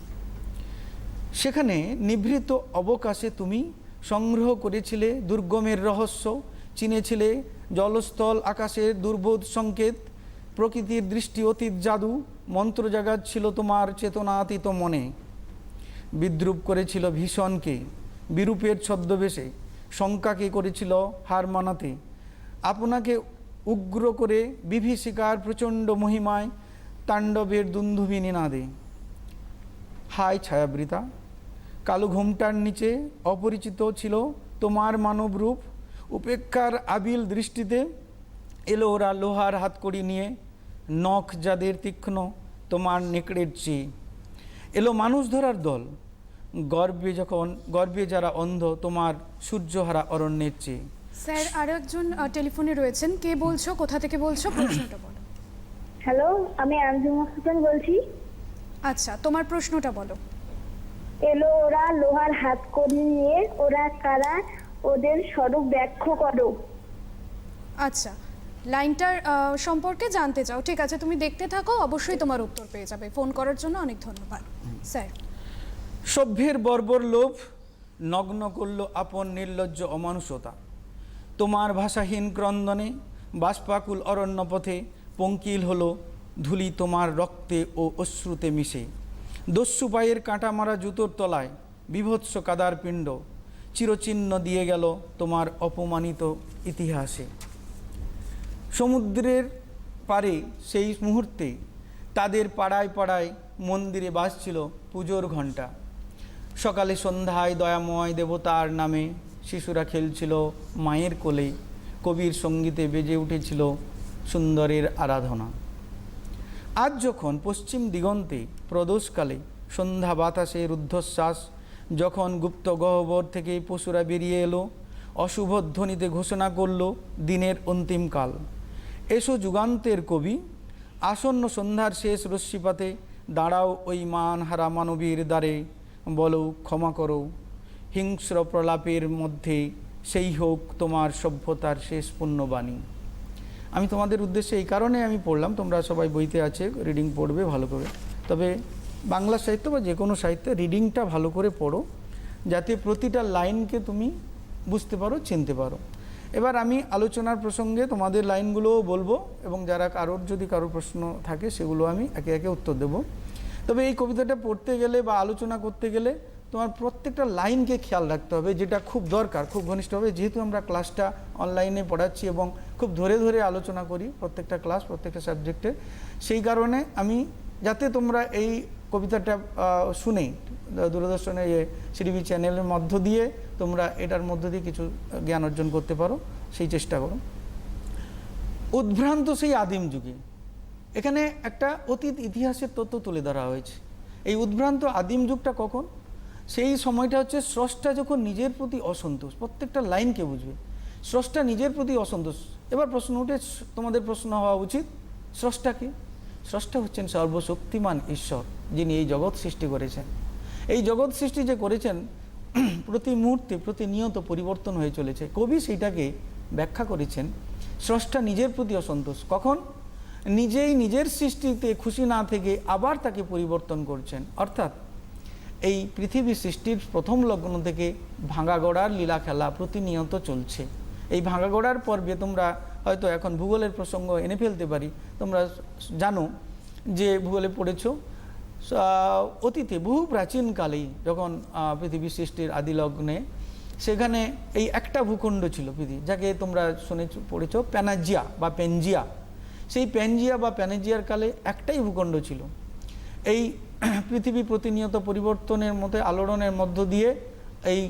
সেখানে নিভৃত অবকাশে তুমি সংগ্রহ করেছিলে দুর্গমের রহস্য, চিনেছিলে জলস্থল আকাশের দুর্বোধ সংকেত, প্রকৃতির দৃষ্টি অতীত জাদু মন্ত্র জাগাচ্ছিল তোমার চেতনাতীত মনে। বিদ্রুপ করেছিল ভীষণকে বিরূপের ছদ্মবেশে, শঙ্কাকে করেছিল হার মানাতে, আপনাকে উগ্র করে বিভীষিকার প্রচণ্ড মহিমায় তাণ্ডবের দুন্দুভি নিনাদে। হায় ছায়াবৃতা, কালো ঘুমটার নিচে অপরিচিত ছিল তোমার মানব রূপ, উপেক্ষার আবিল দৃষ্টিতে এলো ওরা লোহার হাতকড়ি নিয়ে, নখ যাদের তীক্ষ্ণ তোমার নেকড়ের চেয়ে। এলো মানুষ ধরার দল, গর্বে যারা অন্ধ তোমার সূর্যহারা অরণ্যের চেয়ে। স্যার আরো একজন টেলিফোনে রয়েছেন, কে বলছো, কোথা থেকে বলছো, প্রশ্নটা বলো। হ্যালো, আমি আঞ্জুমা হাসান বলছি। আচ্ছা, তোমার প্রশ্নটা বলো। এলো ওরা লোহার হাতকড়ি নিয়ে, ওরা কারা, ওদের স্বরূপ ব্যাখ্যা করো। আচ্ছা, লাইনটার সম্পর্কে জানতে চাও, ঠিক আছে, তুমি দেখতে থাকো, অবশ্যই তোমার উত্তর পেয়ে যাবে। ফোন করার জন্য অনেক ধন্যবাদ। স্যার। সভ্যের বর্বর লোভ নগ্ন করল আপন নির্লজ্জ অমানুষতা, তোমার ভাষাহীন ক্রন্দনে বাষ্পাকুল অরণ্য পথে পঙ্কিল হলো ধুলি তোমার রক্তে ও অশ্রুতে মিশে। দস্যু পায়ের কাঁটা মারা জুতোর তলায় বিভৎস কাদার পিণ্ড চিরচিহ্ন দিয়ে গেল তোমার অপমানিত ইতিহাসে। সমুদ্রের পারে সেই মুহূর্তে তাদের পাড়ায় পাড়ায় মন্দিরে বাজছিল পুজোর ঘণ্টা। সকালে সন্ধ্যায় দয়াময় দেবতার নামে শিশুরা খেলছিল মায়ের কোলে, কবির সঙ্গীতে বেজে উঠেছিল সুন্দরের আরাধনা। আজ যখন পশ্চিম দিগন্তে প্রদোষকালে সন্ধ্যা বাতাসে রুদ্ধশ্বাস, যখন গুপ্ত গহ্বর থেকে পশুরা বেরিয়ে এলো, অশুভ ধ্বনিতে ঘোষণা করল দিনের অন্তিমকাল। এসো যুগান্তের কবি, আসন্ন সন্ধ্যার শেষ রশ্মিপাতে দাঁড়াও ওই মানহারা মানবীর দ্বারে, বলো ক্ষমা করো হিংস্র প্রলাপের মধ্যে, সেই হোক তোমার সভ্যতার শেষ পুণ্যবাণী। আমি তোমাদের উদ্দেশ্যে এই কারণে আমি পড়লাম, তোমরা সবাই বইতে আছে রিডিং পড়বে ভালো করে, তবে বাংলা সাহিত্য বা যে কোনো সাহিত্যে রিডিংটা ভালো করে পড়ো, যাতে প্রতিটা লাইনকে তুমি বুঝতে পারো, চিনতে পারো। এবার আমি আলোচনার প্রসঙ্গে তোমাদের লাইনগুলোও বলবো, এবং যারা যদি কারোর প্রশ্ন থাকে সেগুলো আমি একে একে উত্তর দেব। তবে এই কবিতাটা পড়তে গেলে বা আলোচনা করতে গেলে তোমার প্রত্যেকটা লাইনকে খেয়াল রাখতে হবে, যেটা খুব দরকার, খুব ঘনিষ্ঠভাবে, যেহেতু আমরা ক্লাসটা অনলাইনে পড়াচ্ছি এবং খুব ধরে ধরে আলোচনা করি প্রত্যেকটা ক্লাস, প্রত্যেকটা সাবজেক্টে। সেই কারণে আমি যাতে তোমরা এই কবিতাটা শুনে দূরদর্শনের সিডিবি চ্যানেলের মধ্য দিয়ে তোমরা এটার মধ্য দিয়ে কিছু জ্ঞান অর্জন করতে পারো, সেই চেষ্টা করো। উদ্ভ্রান্ত সেই আদিম যুগে, এখানে একটা অতীত ইতিহাসের তথ্য তুলে ধরা হয়েছে। এই উদ্ভ্রান্ত আদিম যুগটা কখন? সেই সময়টা হচ্ছে স্রষ্টা যখন নিজের প্রতি অসন্তোষ, প্রত্যেকটা লাইনকে বুঝবে, স্রষ্টা নিজের প্রতি অসন্তোষ। এবার প্রশ্ন উঠে, তোমাদের প্রশ্ন হওয়া উচিত, স্রষ্টা কি? স্রষ্টা হচ্ছেন সর্বশক্তিমান ঈশ্বর, যিনি এই জগৎ সৃষ্টি করেছেন। এই জগৎ সৃষ্টি যে করেছেন প্রতি মুহূর্তে প্রতিনিয়ত পরিবর্তন হয়ে চলেছে। কবি সেইটাকে ব্যাখ্যা করেছেন, স্রষ্টা নিজের প্রতি অসন্তোষ কখন? নিজেই নিজের সৃষ্টিতে খুশি না থেকে আবার তাকে পরিবর্তন করছেন। অর্থাৎ এই পৃথিবী সৃষ্টির প্রথম লগ্ন থেকে ভাঙা গড়ার লীলা খেলা প্রতিনিয়ত চলছে। এই ভাঙা গড়ার পর্বে তোমরা হয়তো এখন ভূগোলের প্রসঙ্গ এনে ফেলতে পারি। তোমরা জানো যে ভূগোলে পড়েছ, অতীতে বহু প্রাচীনকালেই যখন পৃথিবী সৃষ্টির আদি লগ্নে, সেখানে এই একটা ভূখণ্ড ছিল পৃথিবী, যাকে তোমরা পড়েছ প্যানাজিয়া বা পেনজিয়া। সেই প্যানজিয়া বা প্যানেজিয়ার কালে একটাই ভূখণ্ড ছিল। এই পৃথিবী প্রতিনিয়ত পরিবর্তনের মধ্যে আলোড়নের মধ্য দিয়ে এই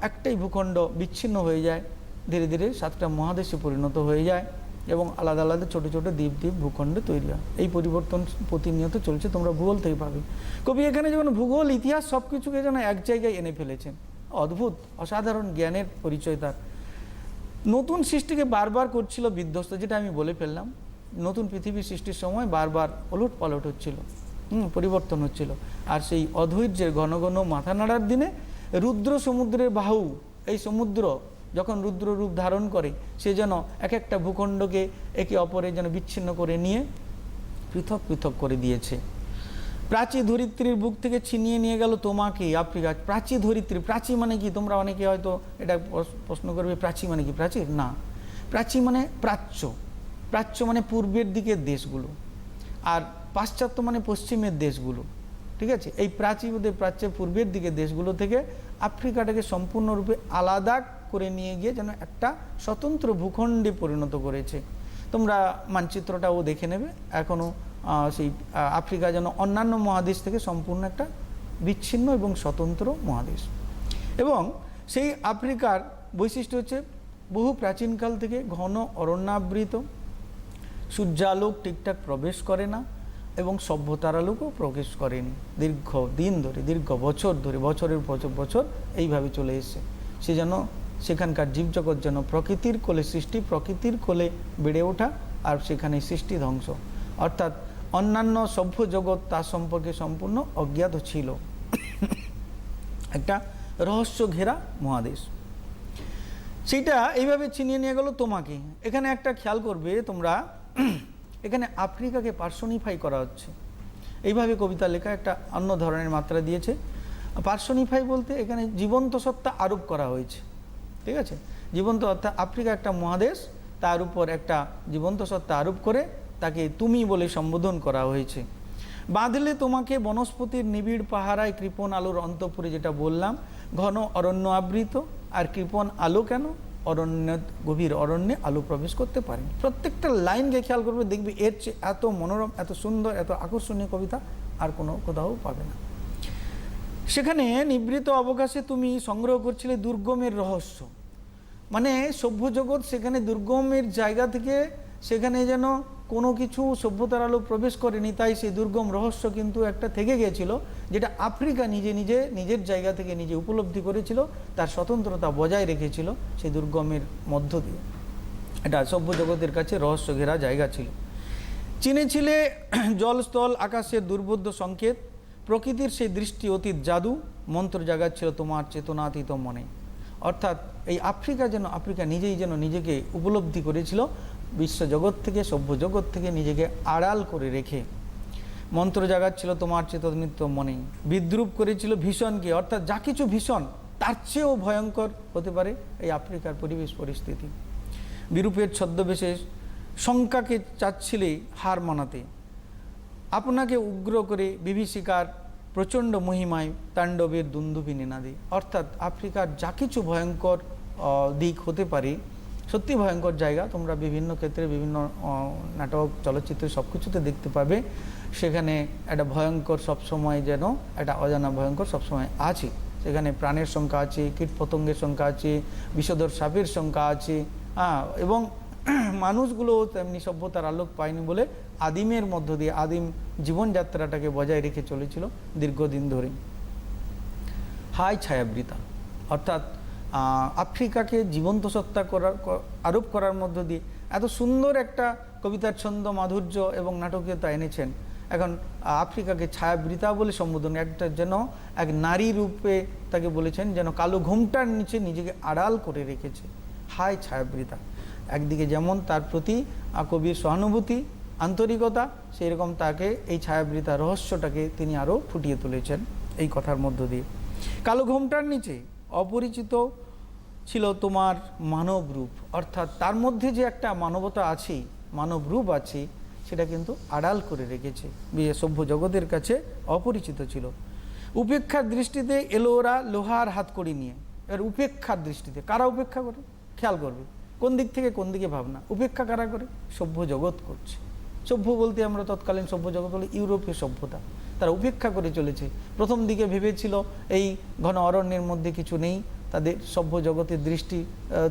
একটাই ভূখণ্ড বিচ্ছিন্ন হয়ে যায়, ধীরে ধীরে 7টা মহাদেশে পরিণত হয়ে যায় এবং আলাদা আলাদা ছোট ছোট দ্বীপ দ্বীপ ভূখণ্ডে তৈরি হয়। এই পরিবর্তন প্রতিনিয়ত চলছে, তোমরা ভূগোল থেকে পাবে। কবি এখানে যেমন ভূগোল, ইতিহাস সব কিছুকে যেন এক জায়গায় এনে ফেলেছেন। অদ্ভুত অসাধারণ জ্ঞানের পরিচয় তার। নতুন সৃষ্টিকে বারবার করছিল বিধ্বস্ত, যেটা আমি বলে ফেললাম। নতুন পৃথিবী সৃষ্টির সময় বারবার ওলট পালট হচ্ছিল, পরিবর্তন হচ্ছিল। আর সেই অধৈর্যের ঘন ঘন মাথা নাড়ার দিনে রুদ্র সমুদ্রের বাহু, এই সমুদ্র যখন রুদ্র রূপ ধারণ করে, সে যেন এক একটা ভূখণ্ডকে একে অপরে যেন বিচ্ছিন্ন করে নিয়ে পৃথক পৃথক করে দিয়েছে। প্রাচী ধরিত্রীর বুক থেকে ছিনিয়ে নিয়ে গেল তোমাকে আফ্রিকা। প্রাচী ধরিত্রী, প্রাচী মানে কি? তোমরা অনেকে হয়তো এটা প্রশ্ন করবে, প্রাচী মানে কি? প্রাচীর না, প্রাচী মানে প্রাচ্য। প্রাচ্য মানে পূর্বের দিকের দেশগুলো, আর পাশ্চাত্য মানে পশ্চিমের দেশগুলো। ঠিক আছে? এই প্রাচ্যের পূর্বের দিকের দেশগুলো থেকে আফ্রিকাটাকে সম্পূর্ণরূপে আলাদা করে নিয়ে গিয়ে যেন একটা স্বতন্ত্র ভূখণ্ডে পরিণত করেছে। তোমরা মানচিত্রটাও দেখে নেবে, এখনও সেই আফ্রিকা যেন অন্যান্য মহাদেশ থেকে সম্পূর্ণ একটা বিচ্ছিন্ন এবং স্বতন্ত্র মহাদেশ। এবং সেই আফ্রিকার বৈশিষ্ট্য হচ্ছে বহু প্রাচীনকাল থেকে ঘন অরণ্যাবৃত, সূর্যালোক ঠিকঠাক প্রবেশ করে না এবং সভ্যতার আলোকও প্রবেশ করেনি। দীর্ঘ দিন ধরে, দীর্ঘ বছর ধরে, বছরের বছর এইভাবে চলে এসেছে। সে যেন সেখানকার জীবজগৎ যেন প্রকৃতির কোলে সৃষ্টি, প্রকৃতির কোলে বেড়ে ওঠা, আর সেখানে সৃষ্টি ধ্বংস। অর্থাৎ অন্যান্য সভ্য জগৎ তার সম্পর্কে সম্পূর্ণ অজ্ঞাত ছিল। একটা রহস্য ঘেরা মহাদেশ। সেইটা এইভাবে ছিনিয়ে নিয়ে গেল তোমাকে। এখানে একটা খেয়াল করবে তোমরা, এখানে আফ্রিকাকে পার্সনিফাই করা হচ্ছে। এইভাবে কবিতা লেখা একটা অন্য ধরনের মাত্রা দিয়েছে। পার্সনিফাই বলতে এখানে জীবন্ত সত্তা আরোপ করা হয়েছে। ঠিক আছে? জীবন্ত, অর্থাৎ আফ্রিকা একটা মহাদেশ, তার উপর একটা জীবন্ত সত্তা আরোপ করে তাকে তুমি বলে সম্বোধন করা হয়েছে। বাঁধলে তোমাকে বনস্পতির নিবিড় পাহারায় কৃপণ আলোর অন্তঃপুরে, যেটা বললাম, ঘন অরণ্য আবৃত। আর কৃপণ আলো কেন? গভীর অরণ্যে আলো প্রবেশ করতে পারে। প্রত্যেকটা লাইনকে খেয়াল করবে, দেখবে এর চেয়ে এত মনোরম, এত সুন্দর, এত আকর্ষণীয় কবিতা আর কোনো কোথাও পাবে না। সেখানে নিভৃত অবকাশে তুমি সংগ্রহ করছিলে দুর্গমের রহস্য, মানে সভ্য জগৎ সেখানে দুর্গমের জায়গা থেকে সেখানে যেন কোনো কিছু সভ্যতার আলো প্রবেশ করেনি, তাই সেই দুর্গম রহস্য কিন্তু একটা থেকে গিয়েছিল, যেটা আফ্রিকা নিজের জায়গা থেকে নিজে উপলব্ধি করেছিল, তার স্বতন্ত্রতা বজায় রেখেছিল সেই দুর্গমের মধ্য দিয়ে। এটা সভ্য জগতের কাছে রহস্য ঘেরা জায়গা ছিল। চিনেছিলে জলস্থল আকাশের দুর্বোধ্য সংকেত, প্রকৃতির সেই দৃষ্টি অতীত জাদু, মন্ত্র জাগাচ্ছিল তোমার চেতনাতীত মনে। অর্থাৎ এই আফ্রিকা নিজেই যেন নিজেকে উপলব্ধি করেছিল বিশ্বজগৎ থেকে, সভ্য জগৎ থেকে নিজেকে আড়াল করে রেখে। মন্ত্র জাগাচ্ছিল তোমার চেতনাতীত মনে, বিদ্রুপ করেছিল ভীষণকে। অর্থাৎ যা কিছু ভীষণ তার চেয়েও ভয়ঙ্কর হতে পারে এই আফ্রিকার পরিবেশ পরিস্থিতি। বিরূপের ছদ্মবেশে শঙ্কাকে চাচ্ছিলে হার মানাতে, আপনাকে উগ্র করে বিভীষিকার প্রচণ্ড মহিমায় তাণ্ডবের দুন্দুভি নিনাদে। অর্থাৎ আফ্রিকার যা কিছু ভয়ঙ্কর দিক হতে পারে, সত্যি ভয়ঙ্কর জায়গা, তোমরা বিভিন্ন ক্ষেত্রে বিভিন্ন নাটক চলচ্চিত্র সব কিছুতে দেখতে পাবে। সেখানে একটা ভয়ঙ্কর সবসময় যেন একটা অজানা ভয়ঙ্কর সবসময় আছে। সেখানে প্রাণের সংখ্যা আছে, কীটপতঙ্গের সংখ্যা আছে, বিষধর সাপের সংখ্যা আছে, এবং মানুষগুলো তেমনি সভ্যতার আলোক পায়নি বলে আদিমের মধ্য দিয়ে আদিম জীবনযাত্রাটাকে বজায় রেখে চলেছিল দীর্ঘদিন ধরে। হাই ছায়াবৃতা, অর্থাৎ আফ্রিকাকে জীবন্ত সত্তা আরোপ করার মধ্য দিয়ে এত সুন্দর একটা কবিতার ছন্দ, মাধুর্য এবং নাটকীয়তা এনেছেন। এখন আফ্রিকাকে ছায়াবৃতা বলে সম্বোধন, একটা যেন এক নারী রূপে তাকে বলেছেন, যেন কালো ঘোমটার নিচে নিজেকে আড়াল করে রেখেছে। হায় ছায়াবৃতা, একদিকে যেমন তার প্রতি কবির সহানুভূতি, আন্তরিকতা, সেই রকম তাকে এই ছায়াবৃতা রহস্যটাকে তিনি আরও ফুটিয়ে তুলেছেন এই কথার মধ্য দিয়ে। কালো ঘোমটার নিচে অপরিচিত ছিল তোমার মানব রূপ, অর্থাৎ তার মধ্যে যে একটা মানবতা আছে, মানব রূপ আছে, সেটা কিন্তু আড়াল করে রেখেছে, সভ্য জগতের কাছে অপরিচিত ছিল। উপেক্ষার দৃষ্টিতে এলো ওরা লোহার হাতকড়ি নিয়ে। এর উপেক্ষার দৃষ্টিতে কারা উপেক্ষা করে খেয়াল করবে, কোন দিক থেকে কোন দিকে ভাবনা। উপেক্ষা কারা করে? সভ্য জগৎ করছে। সভ্য বলতে আমরা তৎকালীন সভ্য জগৎ বলে ইউরোপীয় সভ্যতা, তারা উপেক্ষা করে চলেছে। প্রথম দিকে ভেবেছিল এই ঘন অরণ্যের মধ্যে কিছু নেই, তাদের সভ্য জগতের দৃষ্টি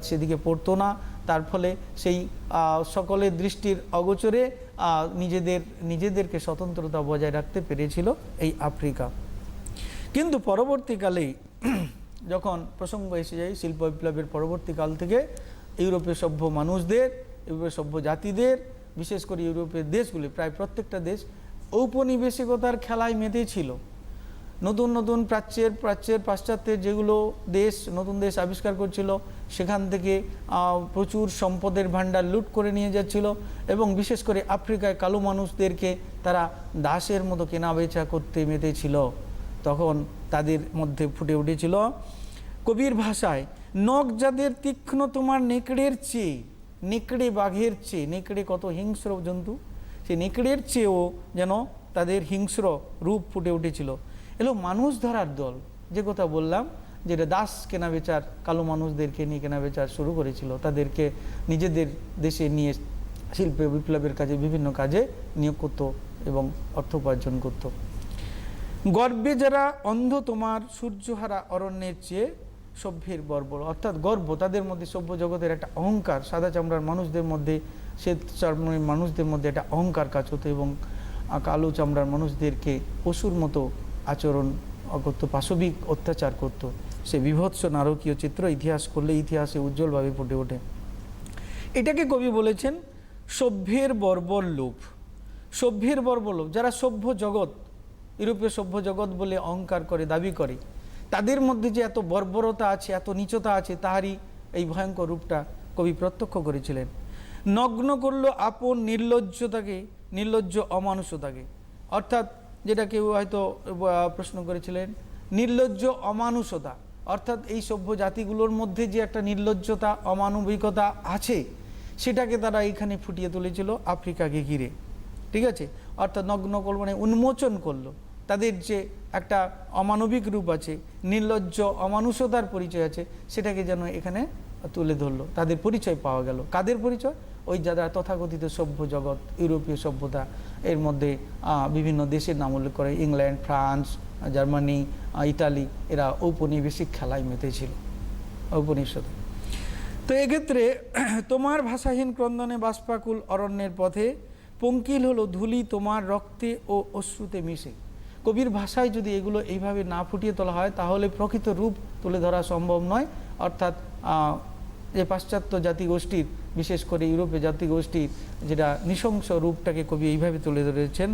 সেদিকে পড়তো না, তার ফলে সেই সকলের দৃষ্টির অগোচরে নিজেদেরকে স্বতন্ত্রতা বজায় রাখতে পেরেছিল এই আফ্রিকা। কিন্তু পরবর্তীকালে যখন প্রসঙ্গ এসে যায় শিল্প বিপ্লবের পরবর্তীকাল থেকে ইউরোপীয় সভ্য মানুষদের, ইউরোপীয় সভ্য জাতিদের, বিশেষ করে ইউরোপের দেশগুলি প্রায় প্রত্যেকটা দেশ ঔপনিবেশিকতার খেলায় মেতেছিল। নতুন নতুন পাশ্চাত্যের যেগুলো দেশ নতুন দেশ আবিষ্কার করছিল, সেখান থেকে প্রচুর সম্পদের ভাণ্ডার লুট করে নিয়ে যাচ্ছিল, এবং বিশেষ করে আফ্রিকায় কালো মানুষদেরকে তারা দাসের মতো কেনাবেচা করতে মেতেছিল। তখন তাদের মধ্যে ফুটে উঠেছিল কবির ভাষায়, নখ যাদের তীক্ষ্ণ তোমার নেকড়ের চেয়ে, নেকড়ে বাঘের চেয়ে, নেকড়ে কত হিংস্র জন্তু, সেই নেকড়ের চেয়েও যেন তাদের হিংস্র রূপ ফুটে উঠেছিল। এলো মানুষ ধরার দল, যে কথা বললাম, যেটা দাস কেনাবেচার, কালো মানুষদেরকে নিয়ে কেনাবেচার শুরু করেছিল, তাদেরকে নিজেদের দেশে নিয়ে শিল্প বিপ্লবের কাজে বিভিন্ন কাজে নিয়োগ করত এবং অর্থ উপার্জন করত। গর্বে যারা অন্ধ তোমার সূর্যহারা অরণ্যের চেয়ে সভ্যের বর্বর, অর্থাৎ গর্ব, তাদের মধ্যে সভ্য জগতের একটা অহংকার, সাদা চামড়ার মানুষদের মধ্যে, শ্বেত চামড়ার মানুষদের মধ্যে একটা অহংকার কাজ হতো, এবং কালো চামড়ার মানুষদেরকে পশুর মতো আচরণ করতো, পাশবিক অত্যাচার করত। সে বিভৎস নারকীয় চিত্র ইতিহাস করলে ইতিহাসে উজ্জ্বলভাবে ফুটে ওঠে। এটাকে কবি বলেছেন সভ্যের বর্বর লোভ। সভ্যের বর্বর লোভ, যারা সভ্য জগৎ, ইউরোপীয় সভ্য জগৎ বলে অহংকার করে, দাবি করে, তাদের মধ্যে যে এত বর্বরতা আছে, এত নীচতা আছে, তাহারই এই ভয়ঙ্কর রূপটা কবি প্রত্যক্ষ করেছিলেন। নগ্ন করল আপন নির্লজ্জতাকে, নির্লজ্জ অমানুষতাকে, অর্থাৎ যেটা কেউ হয়তো প্রশ্ন করেছিলেন, নির্লজ্জ অমানুষতা, অর্থাৎ এই সভ্য জাতিগুলোর মধ্যে যে একটা নির্লজ্জতা, অমানবিকতা আছে, সেটাকে তারা এইখানে ফুটিয়ে তুলেছিল আফ্রিকাকে ঘিরে। ঠিক আছে, অর্থাৎ নগ্ন করল মানে উন্মোচন করলো তাদের যে একটা অমানবিক রূপ আছে, নির্লজ্জ অমানুষতার পরিচয় আছে, সেটাকে যেন এখানে তুলে ধরলো। তাদের পরিচয় পাওয়া গেল। কাদের পরিচয়? ওই যারা তথাকথিত সভ্য জগৎ, ইউরোপীয় সভ্যতা, এর মধ্যে বিভিন্ন দেশের নাম উল্লেখ করে, ইংল্যান্ড, ফ্রান্স, জার্মানি, ইটালি, এরা ঔপনিবেশিক খেলায় মেতেছিল, ঔপনিবেশিকতা। তো এক্ষেত্রে তোমার ভাষাহীন ক্রন্দনে বাষ্পাকুল অরণ্যের পথে পঙ্কিল হলো ধুলি তোমার রক্তে ও অশ্রুতে মিশে। কবির ভাষায় যদি এগুলো এইভাবে না ফুটিয়ে তোলা হয়, তাহলে প্রকৃত রূপ তুলে ধরা সম্ভব নয়। অর্থাৎ যে পাশ্চাত্য জাতিগোষ্ঠীর, বিশেষ করে ইউরোপীয় জাতিগোষ্ঠীর যেটা নৃশংস রূপটাকে কবি এইভাবে তুলে ধরেছেন।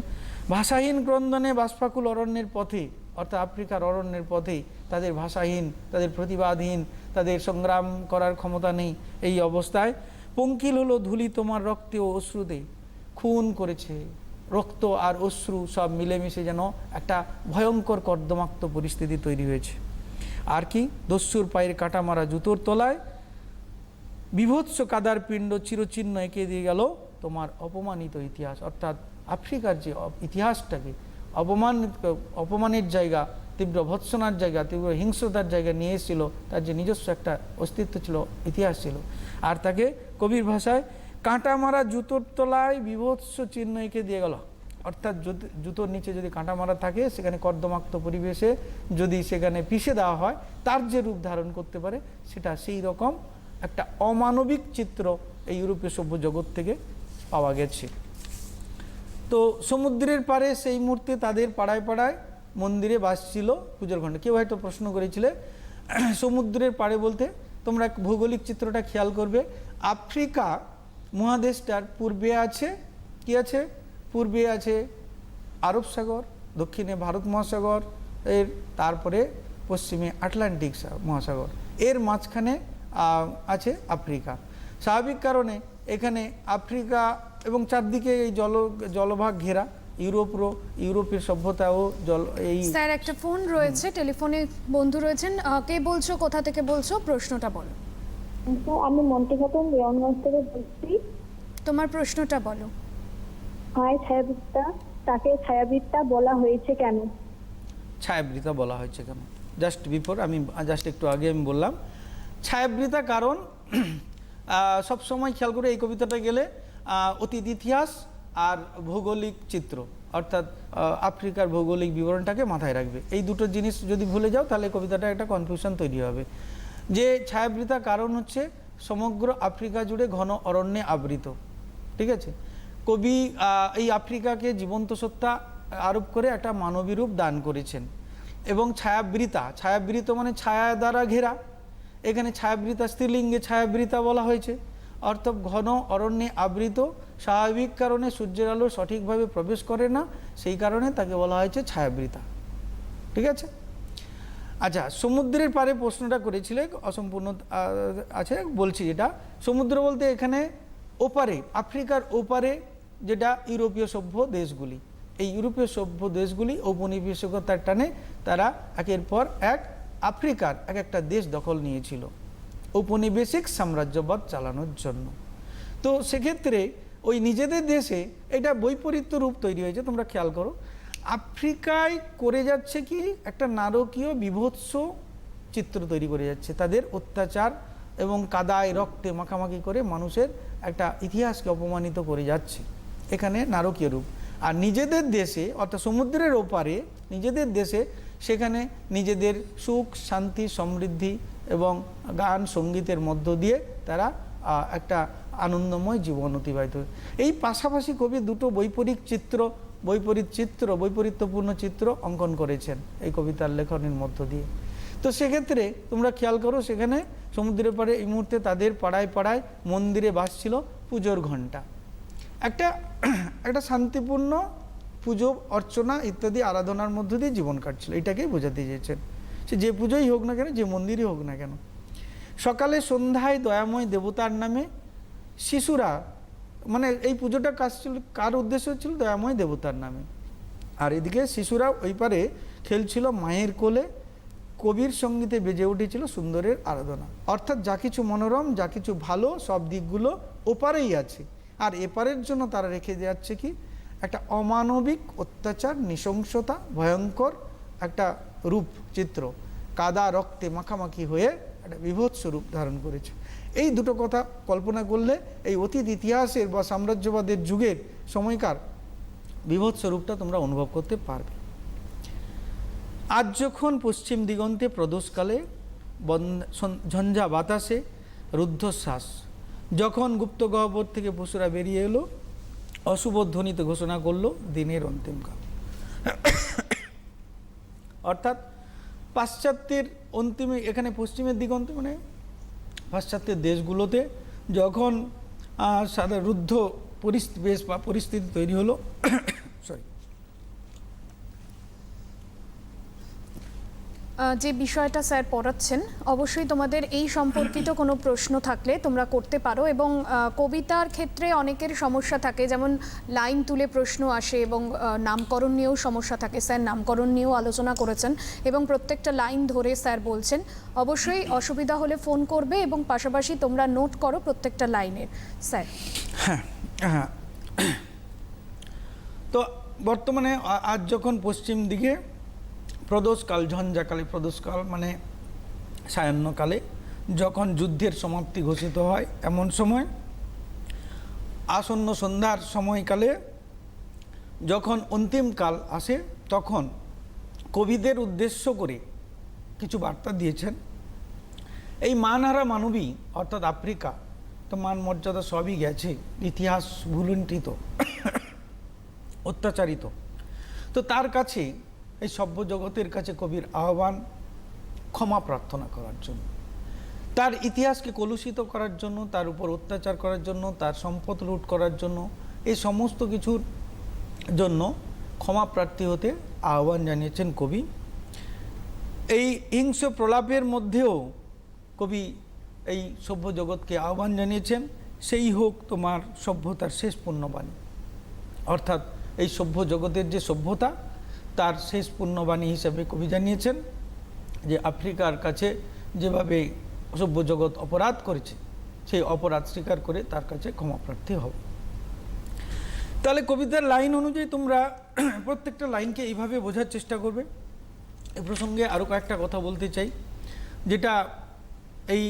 ভাষাহীন ক্রন্দনে বাষ্পাকুল অরণ্যের পথে, অর্থাৎ আফ্রিকার অরণ্যের পথে তাদের ভাষাহীন, তাদের প্রতিবাদহীন, তাদের সংগ্রাম করার ক্ষমতা নেই, এই অবস্থায় পঙ্কিল হলো ধুলি তোমার রক্তে ও অশ্রুতে। খুন করেছে, রক্ত আর অশ্রু সব মিলেমিশে যেন একটা ভয়ঙ্কর কর্দমাক্ত পরিস্থিতি তৈরি হয়েছে। আর কি, দস্যুর পায়ের কাটা মারা জুতোর তলায় বিভৎস কাদার পিণ্ড চিরচিহ্ন এঁকে দিয়ে গেল তোমার অপমানিত ইতিহাস। অর্থাৎ আফ্রিকার যে ইতিহাসটাকে অপমানের জায়গা, তীব্র ভৎসনার জায়গা, তীব্র হিংস্রতার জায়গা নিয়ে এসেছিল, তার যে নিজস্ব একটা অস্তিত্ব ছিল, ইতিহাস ছিল। আর তাকে কবির ভাষায় কাঁটা মারা জুতোর তলায় বিভৎস চিহ্ন এঁকে দিয়ে গেল। অর্থাৎ জুতোর নিচে যদি কাঁটা মারা থাকে, সেখানে কর্দমাক্ত পরিবেশে যদি সেখানে পিষে দেওয়া হয়, তার যে রূপ ধারণ করতে পারে, সেটা সেই রকম একটা অমানবিক চিত্র এই ইউরোপীয় সভ্য জগৎ থেকে পাওয়া গেছে। তো সমুদ্রের পাড়ে সেই মুহূর্তে তাদের পাড়ায় পাড়ায় মন্দিরে বাসছিল পুজোর ঘণ্টা। কেউ হয়তো প্রশ্ন করেছিলে সমুদ্রের পাড়ে বলতে, তোমরা ভৌগোলিক চিত্রটা খেয়াল করবে, আফ্রিকা মহাদেশটার পূর্বে আছে কি আছে? পূর্বে আছে আরব সাগর, দক্ষিণে ভারত মহাসাগর, এর তারপরে পশ্চিমে আটলান্টিক মহাসাগর, এর মাঝখানে আছে আফ্রিকা। স্বাভাবিক কারণে এখানে আফ্রিকা এবং চারদিকে এই জলভাগ ঘেরা, ইউরোপের সভ্যতাও এই। স্যার একটা ফোন রয়েছে, টেলিফোনে বন্ধু রয়েছেন। কে বলছো, কোথা থেকে বলছো, প্রশ্নটা বলো। স্যার আমি মন্টি খাতুন রেওয়ানগঞ্জ থেকে বলছি। তোমার প্রশ্নটা বলো। হায় ছায়াবৃত্তা, তাকে ছায়াবৃত্তা বলা হয়েছে কেন? ছায়াবৃতা বলা হয়েছে কেন? জাস্ট একটু আগে আমি বললাম ছায়াবৃতা কারণ সব সময় খেয়াল করে এই কবিতাটা গেলে অতীত ইতিহাস আর ভৌগোলিক চিত্র, অর্থাৎ আফ্রিকার ভৌগোলিক বিবরণটাকে মাথায় রাখবে। এই দুটো জিনিস যদি ভুলে যাও, তাহলে কবিতাটা একটা কনফিউশন তৈরি হবে। যে ছায়াবৃতা কারণ হচ্ছে সমগ্র আফ্রিকা জুড়ে ঘন অরণ্যে আবৃত, ঠিক আছে। কবি এই আফ্রিকাকে জীবন্ত সত্তা আরোপ করে একটা মানবী রূপ দান করেছেন। এবং ছায়াবৃত মানে ছায়া দ্বারা ঘেরা, এখানে ছায়াবৃতা স্ত্রীলিঙ্গে ছায়াবৃতা বলা হয়েছে, অর্থাৎ ঘন অরণ্যে আবৃত। স্বাভাবিক কারণে সূর্যের আলো সঠিকভাবে প্রবেশ করে না, সেই কারণে তাকে বলা হয়েছে ছায়াবৃতা, ঠিক আছে। আচ্ছা, সমুদ্রের পাড়ে প্রশ্নটা করেছিলে, অসম্পূর্ণ আছে, বলছি। যেটা সমুদ্র বলতে এখানে ওপারে, আফ্রিকার ওপারে যেটা ইউরোপীয় সভ্য দেশগুলি, এই ইউরোপীয় সভ্য দেশগুলি ঔপনিবেশিকতার টানে তারা একের পর এক আফ্রিকার এক একটা দেশ দখল নিয়েছিল ঔপনিবেশিক সাম্রাজ্যবাদ চালানোর জন্য। তো সেক্ষেত্রে ওই নিজেদের দেশে এটা বৈপরীত্য রূপ তৈরি হয়েছে। তোমরা খেয়াল করো, আফ্রিকায় করে যাচ্ছে কি একটা নারকীয় বিভৎস চিত্র তৈরি করে যাচ্ছে, তাদের অত্যাচার এবং কাদায় রক্তে মাখামাখি করে মানুষের একটা ইতিহাসকে অপমানিত করে যাচ্ছে, এখানে নারকীয় রূপ। আর নিজেদের দেশে, অর্থাৎ সমুদ্রের ওপারে নিজেদের দেশে, সেখানে নিজেদের সুখ শান্তি সমৃদ্ধি এবং গান সঙ্গীতের মধ্য দিয়ে তারা একটা আনন্দময় জীবন অতিবাহিত। এই পাশাপাশি কবি দুটো বৈপরীত্যপূর্ণ চিত্র অঙ্কন করেছেন এই কবিতার লেখনের মধ্য দিয়ে। তো সেক্ষেত্রে তোমরা খেয়াল করো, সেখানে সমুদ্রের পাড়ে এই মুহূর্তে তাদের পাড়ায় পাড়ায় মন্দিরে বাসছিল পুজোর ঘণ্টা। একটা শান্তিপূর্ণ পুজো অর্চনা ইত্যাদি আরাধনার মধ্য দিয়ে জীবন কাটছিল, এটাকেই বোঝাতে চেয়েছেন। সে যে পুজোই হোক না কেন, যে মন্দিরই হোক না কেন, সকালে সন্ধ্যায় দয়াময় দেবতার নামে শিশুরা, মানে এই পুজোটা কাজ ছিল কার উদ্দেশ্য হচ্ছিল? দয়াময় দেবতার নামে। আর এদিকে শিশুরা ওই পারে খেলছিল মায়ের কোলে, কবির সঙ্গীতে বেজে উঠেছিল সুন্দরের আরাধনা। অর্থাৎ যা কিছু মনোরম, যা কিছু ভালো, সব দিকগুলো ওপারেই আছে। আর এপারের জন্য তারা রেখে যাচ্ছে কি একটা অমানবিক অত্যাচার, নৃশংসতা, ভয়ঙ্কর একটা রূপ চিত্র, কাদা রক্তে মাখামাখি হয়ে একটা বিভৎস রূপ ধারণ করেছে। এই দুটো কথা কল্পনা করলে এই অতীত ইতিহাসের বা সাম্রাজ্যবাদের যুগের সময়কার বিভৎস রূপটা তোমরা অনুভব করতে পারবে। আজ যখন পশ্চিম দিগন্তে প্রদোষকালে ঝঞ্ঝা বাতাসে রুদ্ধশ্বাস, যখন গুপ্ত গহ্বর থেকে পশুরা বেরিয়ে এলো, অশুভ ধ্বনিতে ঘোষণা করলো দিনের অন্তিমকাল। অর্থাৎ পাশ্চাত্যের অন্তিমে, এখানে পশ্চিমের দিগন্তে মানে পাশ্চাত্যের দেশগুলোতে যখন সাদা রুদ্ধ পরিস্থিতি তৈরি হলো, যে বিষয়টা স্যার পড়াচ্ছেন, অবশ্যই তোমাদের এই সম্পর্কিত কোনো প্রশ্ন থাকলে তোমরা করতে পারো। এবং কবিতার ক্ষেত্রে অনেকের সমস্যা থাকে, যেমন লাইন তুলে প্রশ্ন আসে এবং নামকরণ নিয়েও সমস্যা থাকে। স্যার নামকরণ নিয়েও আলোচনা করেছেন এবং প্রত্যেকটা লাইন ধরে স্যার বলছেন। অবশ্যই অসুবিধা হলে ফোন করবে এবং পাশাপাশি তোমরা নোট করো প্রত্যেকটা লাইনের। স্যার হ্যাঁ, তো বর্তমানে আজ যখন পশ্চিম দিকে প্রদোষকাল, ঝঞ্ঝাকালে, প্রদোষকাল মানে সায়াহ্নকালে যখন যুদ্ধের সমাপ্তি ঘোষিত হয়, এমন সময় আসন্ন সন্ধ্যার সময়কালে যখন অন্তিমকাল আসে, তখন কবিদের উদ্দেশ্য করে কিছু বার্তা দিয়েছেন। এই মানহারা মানবী অর্থাৎ আফ্রিকা, তো মান মর্যাদা সবই গেছে, ইতিহাস ভুলুণ্ঠিত, অত্যাচারিত। তো তার কাছে, এই সভ্য জগতের কাছে কবির আহ্বান ক্ষমা প্রার্থনা করার জন্য, তার ইতিহাসকে কলুষিত করার জন্য, তার উপর অত্যাচার করার জন্য, তার সম্পদ লুট করার জন্য, এই সমস্ত কিছুর জন্য ক্ষমা প্রার্থী হতে আহ্বান জানিয়েছেন কবি। এই হিংস্র প্রলাপের মধ্যেও কবি এই সভ্য জগৎকে আহ্বান জানিয়েছেন, সেই হোক তোমার সভ্যতার শেষ পুণ্যবাণী। অর্থাৎ এই সভ্য জগতের যে সভ্যতা, তার শেষ পুণ্যবাণী হিসাবে কবি জানিয়েছেন যে আফ্রিকার কাছে যেভাবে সভ্য জগৎ অপরাধ করেছে, সেই অপরাধ স্বীকার করে তার কাছে ক্ষমাপ্রার্থী হবে। তাহলে কবিতার লাইন অনুযায়ী তোমরা প্রত্যেকটা লাইনকে এইভাবে বোঝার চেষ্টা করবে। এ প্রসঙ্গে আরও কয়েকটা কথা বলতে চাই, যেটা এই